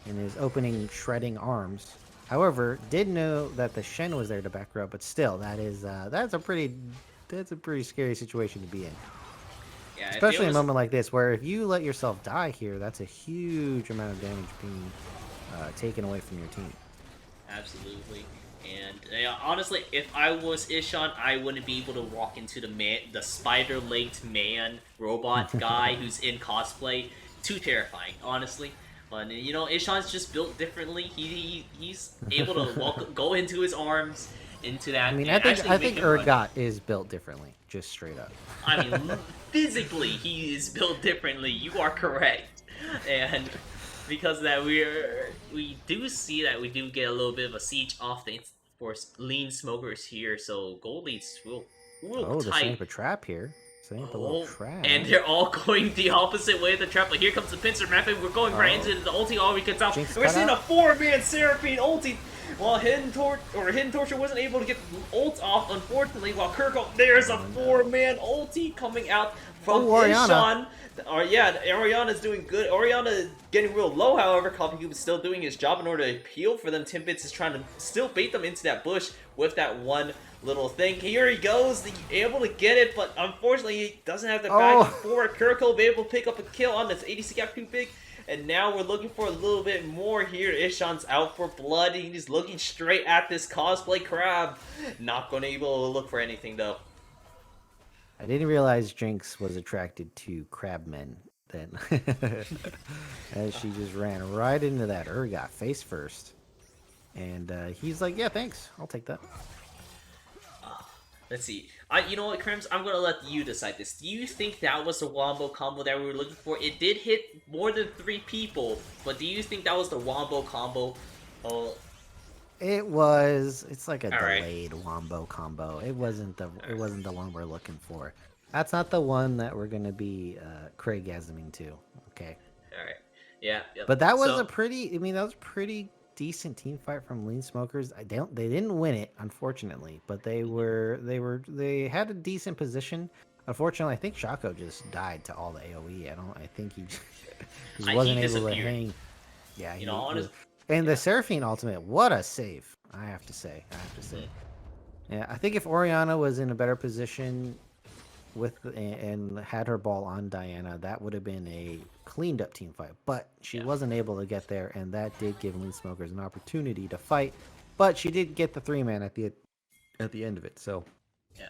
in his opening shredding arms. However, did know that the Shen was there to back her up, but still, that's a pretty scary situation to be in. Yeah, especially in a moment like this, where if you let yourself die here, that's a huge amount of damage being taken away from your team. Absolutely. And honestly, if I was Ishan, I wouldn't be able to walk into the spider-legged man robot guy who's in cosplay. Too terrifying, honestly. But you know, Ishan's just built differently. He's able to go into his arms, into that. I mean, I think Urgot is built differently, just straight up. I mean, physically, he is built differently. You are correct, and because of that, we do see that we do get a little bit of a siege off the Lean Smokers here. So gold leads will tight. They're setting up a trap here. A little trap. And they're all going the opposite way of the trap. But here comes the pincer method. We're going right into the ulti. All we gets out. We're seeing a 4-man Seraphine ulti. While Hidden Torture wasn't able to get the ult off, unfortunately. While Kirko, there's a 4-man ulti coming out from Ishan. Oriana's doing good. Oriana is getting real low, however. Copycoop is still doing his job in order to appeal for them. Timbits is trying to still bait them into that bush with that one little thing. Here he goes, able to get it, but unfortunately he doesn't have the back forward. Kirko will be able to pick up a kill on this ADC gap too big. And now we're looking for a little bit more here. Ishan's out for blood. He's looking straight at this cosplay crab. Not going to be able to look for anything though. I didn't realize Jinx was attracted to crabmen then. As she just ran right into that Urgot face first. And he's like, yeah, thanks. I'll take that. Let's see. You know what, Crims? I'm going to let you decide this. Do you think that was the wombo combo that we were looking for? It did hit more than 3 people, but do you think that was the wombo combo? Oh, it's like a delayed wombo combo. It wasn't the one we're looking for. That's not the one that we're gonna be Craig-gasming to. Okay. All right. Yeah. But that was a pretty decent team fight from Lean Smokers. They didn't win it, unfortunately, but they had a decent position. Unfortunately, I think Shaco just died to all the AoE. I think he just He wasn't able to disappeared. hang. Yeah, You know, he honest. and the Yeah. Seraphine ultimate, what a save! I have to say. Mhm. Yeah, I think if Oriana was in a better position and had her ball on Diana, that would have been a cleaned up team fight. But she Yeah. wasn't able to get there, and that did give Lean Smokers an opportunity to fight. But she did get the 3-man at the end of it. So, Yeah.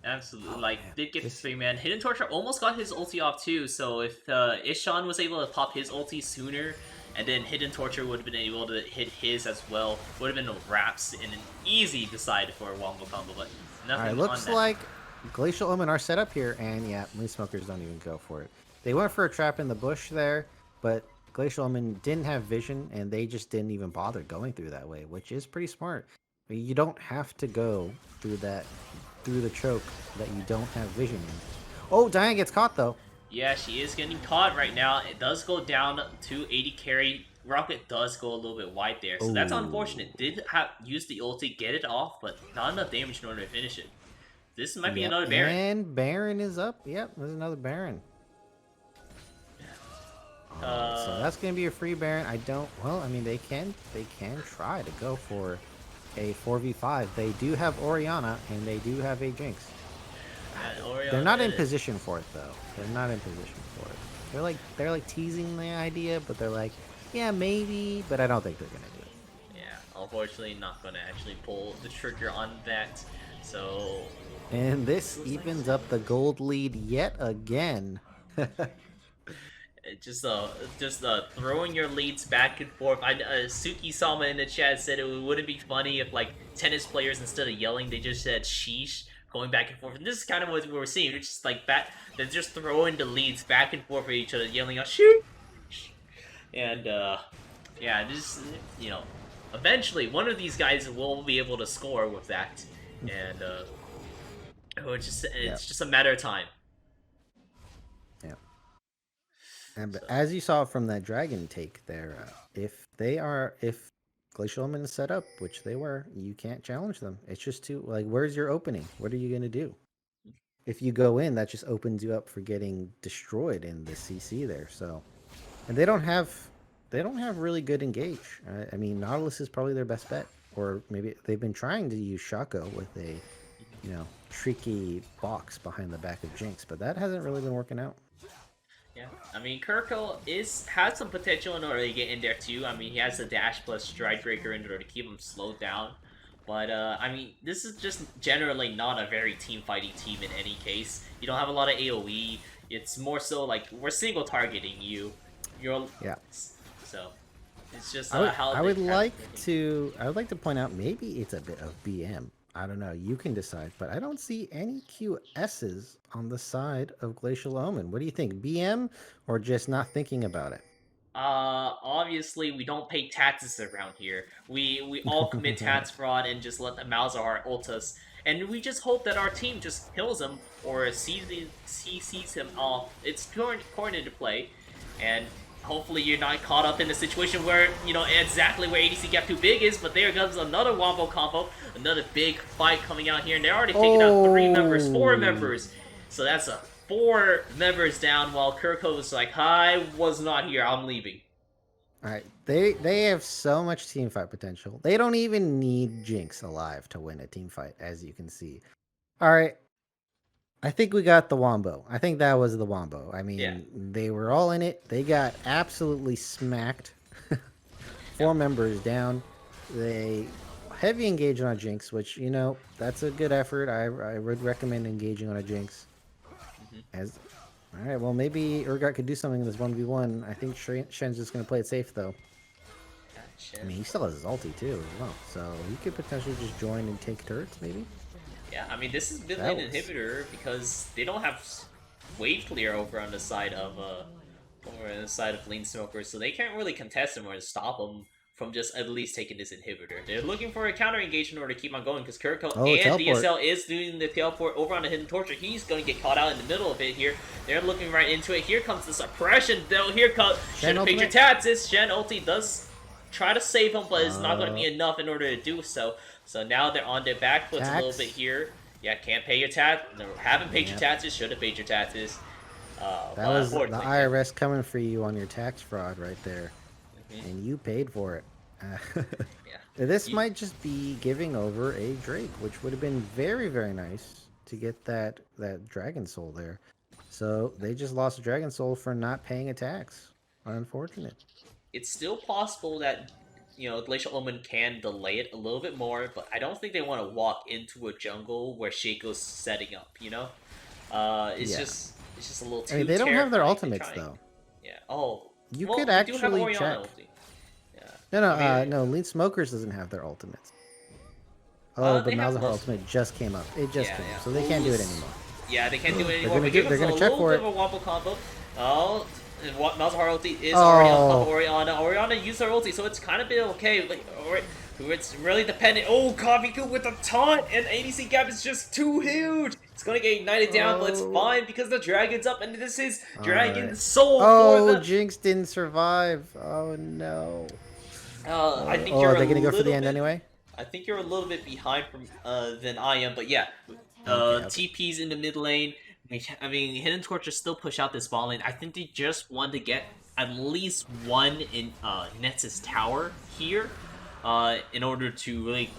Absolutely. oh Like, man, did get the this 3-man. Hidden Torture almost got his ulti off too, so if Ishan was able to pop his ulti sooner, and then Hidden Torture would have been able to hit his as well, would have been wraps in an easy decide for a wombo combo, but all right. nothing on Looks that. like Glacial Omen are set up here, and yeah, Lean Smokers don't even go for it. They went for a trap in the bush there, but Glacial Omen didn't have vision, and they just didn't even bother going through that way, which is pretty smart. You don't have to go through the choke that you don't have vision in. Oh, Diane gets caught though. Yeah, she is getting caught right now. It does go down to 80 carry. Rocket does go a little bit wide there, so that's Oh, unfortunate. Did have use the ulti, get it off, but not enough damage in order to finish it. This might be yep. another Baron. And Baron is up. Yep, there's another Baron. So Uh, that's gonna be a free Baron. I don't. Well, I mean, they can try to go for a 4v5. They do have Oriana and they do have a Jinx. They're not in Orion, position for it though. They're not in position for it. They're like teasing the idea, but they're like, yeah, maybe, but I don't think they're gonna do it. yeah, unfortunately not gonna actually pull the trigger on that. So And this evens up the gold lead yet again. it just throwing your leads back and forth. Suki Sama in the chat said it wouldn't be funny if like tennis players instead of yelling they just said sheesh going back and forth. And this is kind of what we're seeing. It's just like that. They're just throwing the leads back and forth at each other, yelling out sheesh. And yeah, this eventually one of these guys will be able to score with that, and Yeah, it's just a matter of time. yeah. And So as you saw from that dragon take there, if Glacial Omen is set up, which they were, you can't challenge them. It's just too like, where's your opening? What are you gonna do? If you go in, that just opens you up for getting destroyed in the CC there. So, and they don't have really good engage. I mean, Nautilus is probably their best bet, or maybe they've been trying to use Shaco with a tricky box behind the back of Jinx, but that hasn't really been working out. yeah, I mean Kirko has some potential in order to get in there too. I mean he has the dash plus stride breaker in order to keep him slowed down. But I mean, this is just generally not a very team fighting team in any case. You don't have a lot of AOE. It's more so like we're single targeting you. You're Yeah. so it's just I would how I they would have like to I would like to point out maybe it's a bit of BM. I don't know. You can decide, but I don't see any QSs on the side of Glacial Omen. What do you think? BM or just not thinking about it? Obviously we don't pay taxes around here. We all commit tax fraud and just let the Malzahar ult us. And we just hope that our team just kills him or sees him off. It's pouring into play. And hopefully you're not caught up in a situation where, exactly where ADC Gap Too Big is, but there comes another Wombo combo, another big fight coming out here, and they're already taking out 3 members, 4 members. So that's a 4 members down while Kirko was like, I was not here, I'm leaving. All right, they have so much team fight potential. They don't even need Jinx alive to win a team fight, as you can see. All right, I think we got the Wombo. I think that was the Wombo. I Yeah. mean, they were all in it. They got absolutely smacked. Yep. 4 members down. They heavy engage on a Jinx, which that's a good effort. I would recommend engaging on a Jinx. As all right, well maybe Urgot could do something in this 1v1. I think Shen's just gonna play it safe though. I mean, he still has his ulti too as well, so he could potentially just join and take turrets maybe. Yeah, I mean, this is mid That lane was inhibitor because they don't have wave clear over on the side of Lean Smoker, so they can't really contest him or stop him from just at least taking this inhibitor. They're looking for a counter engage in order to keep on going because Kiriko and teleport. DSL is doing the teleport over on the Hidden Torture. He's going to get caught out in the middle of it here. They're looking right into it. Here comes the suppression, though. Here comes Shen Patriot Tats. Shen ulti does try to save him, but it's not going to be Uh, enough in order to do so. So now they're on their back foot a little bit tax. here. Yeah, can't pay your tax. No, haven't paid your Yep. taxes. Should have paid your taxes. That But was the unfortunately, yeah. IRS coming for you on your tax fraud right there, hmm and you paid for it. Yeah. This You, might just be giving over a Drake, which would have been very, very nice to get that Dragon Soul there. So they just lost a Dragon Soul for not paying a tax. Unfortunate. it's still possible that Glacial Omen can delay it a little bit more, but I don't think they want to walk into a jungle where Shaco's setting up. Yeah. It's just a little I mean, too they don't have their terrifying to ultimates try. though. Yeah. Oh, You could well, they do have actually Oriana check. ulti. Yeah. No, no, I mean, no. Lean Smokers doesn't have their ultimates. Oh, but they have Malzahar most. ultimate just came up. It just Yeah, came up, so yeah. they can't Ooh, do it anymore. yeah, they can't do it They're anymore. gonna But do. give They're us a gonna check little for bit it. of a wombo combo. Oh, and what Malzahar ulti is already on top of Oh, Oriana. Oriana used her ulti, so it's kind of been okay. Like, it's really dependent. Oh, Kaviku with a taunt, and ADC gap is just too huge. It's gonna get ignited down, but it's oh. fine because the dragon's up, and this is All right. Dragon Soul for Oh, the. Jinx didn't survive. Oh no. I Oh, think oh, are you're a they gonna go for the little end bit. anyway? I think you're a little bit behind from than I am, but yeah, Okay, okay. TP's in the mid lane. I mean, Hidden Torches still push out this ball lane. I think they just want to get at least one in Nets' tower here, in order to really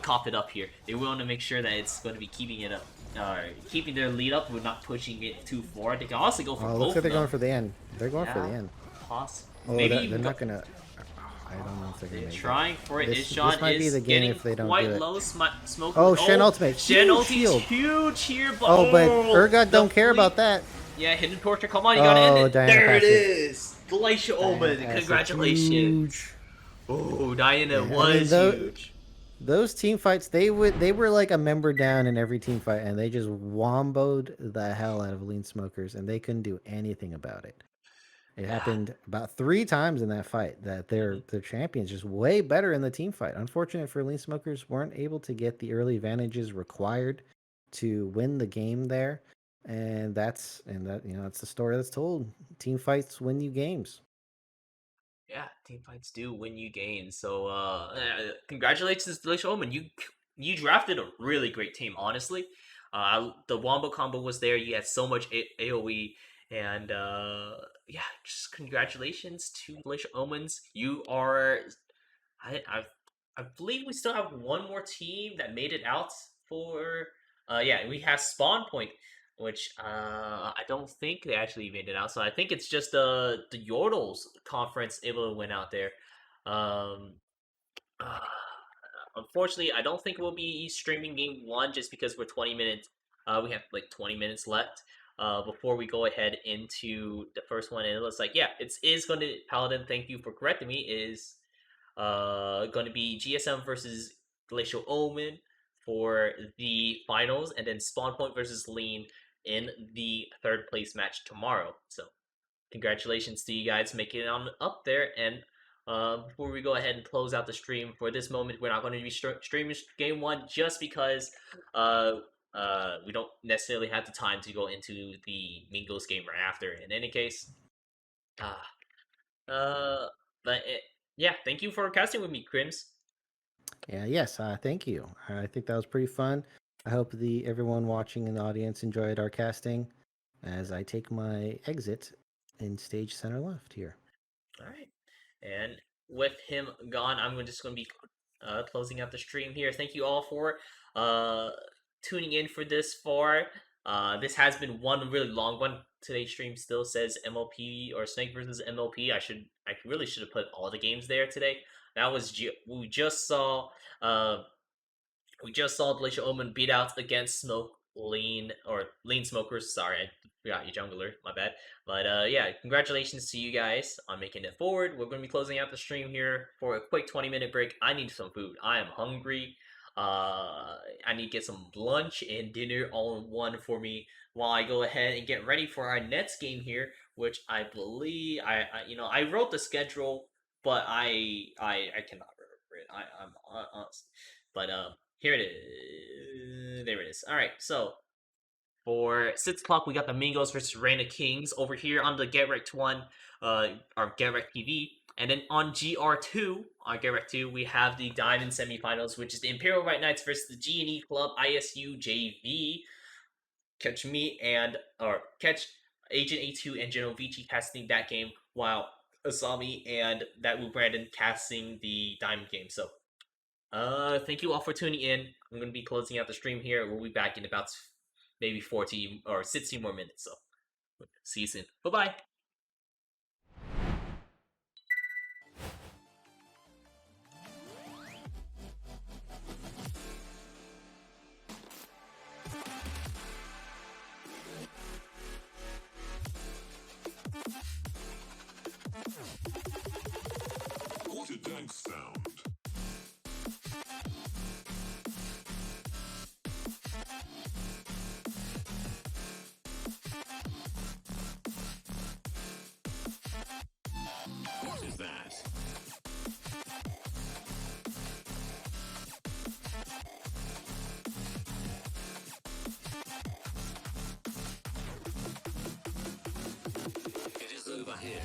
cop it up here. They want to make sure that it's going to be keeping it up, keeping their lead up. We're not pushing it too far. They can also go for Oh, looks like both they're of them. going for the end. They're going for the Yeah, end. possible. Oh, Maybe they're even go. not gonna. I don't know if they're gonna They're make it. trying for it. This Ishan might be is the game getting if they don't do quite it. low. Smoke. Oh, Shen Oh, ultimate, Shen huge ulti's shield. huge here, but Oh, but Urgot the don't care fleet. about that. Yeah, Hidden Torture. Come on, you gotta end Oh, it. Diana There it passive. is. Glacial Diana Omen. passive, Congratulations. huge. Oh, Diana Yeah, I mean was huge. those team fights they were like a member down in every team fight, and they just womboed the hell out of Lean Smokers, and they couldn't do anything about it. It Yeah. happened about 3 times in that fight that hmm their champions just way better in the team fight. Unfortunate for Lean Smokers, weren't able to get the early advantages required to win the game there, and that's the story that's told. Team fights win you games. Yeah, team fights do win you games. So, congratulations, Glacial Omen. You drafted a really great team, honestly. The Wombo combo was there. You had so much AOE, and yeah, just congratulations to Glacial Omens. You are I I I believe we still have one more team that made it out for. Yeah, we have Spawn Point, which I don't think they actually made it out. So I think it's just the Yordles conference able to win out there. Um, uh, Unfortunately, I don't think we'll be streaming game one just because we're 20 minutes. We have like 20 minutes left. Before we go ahead into the first one, and it looks like, yeah, it is going to Paladin. Thank you for correcting me. Is going to be GSM versus Glacial Omen for the finals, and then Spawn Point versus Lean in the third place match tomorrow. So congratulations to you guys making it on up there. And before we go ahead and close out the stream for this moment, we're not going to be streaming game one just because uh, we don't necessarily have the time to go into the Mingos game right after. In any case, uh, uh, but yeah, thank you for casting with me, Crims. Yeah, yes, thank you. I think that was pretty fun. I hope the everyone watching in the audience enjoyed our casting as I take my exit in stage center left here. All right. And with him gone, I'm just going to be closing out the stream here. Thank you all for uh, tuning in for this far. This has been one really long one. Today's stream still says MLP or Snake versus MLP. I really should have put all the games there today. That was we just saw. Glacial Omen beat out against Smoke Lean Smokers. Sorry, I forgot you jungler. My bad. But yeah, congratulations to you guys on making it forward. We're going to be closing out the stream here for a quick 20-minute break. I need some food. I am hungry. I need to get some lunch and dinner all in one for me while I go ahead and get ready for our Nets game here, which I believe I wrote the schedule, but I cannot remember it. I'm honest. But here it is. There it is. All right. So For 6 o'clock, we got the Mingos versus Reign of Kings over here on the Get Wrecked 1, or Get Wrecked TV. And then on Get Wrecked 2, we have the Diamond Semifinals, which is the Imperial White Knights versus the G&E Club ISU JV. Catch Agent A2 and Genovici casting that game, while Asami and that Wu Brandon casting the Diamond game. So, thank you all for tuning in. I'm going to be closing out the stream here. We'll be back in about maybe 40 or 60 more minutes. So, see you soon. Bye bye. What a dank sound. What is that? It is over here.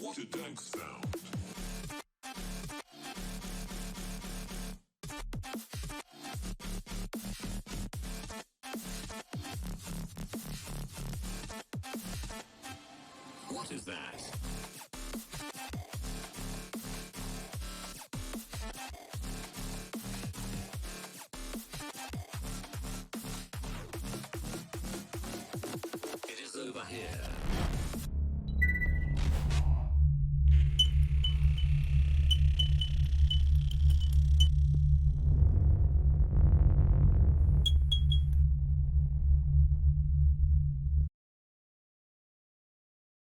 What a dank sound. What is that?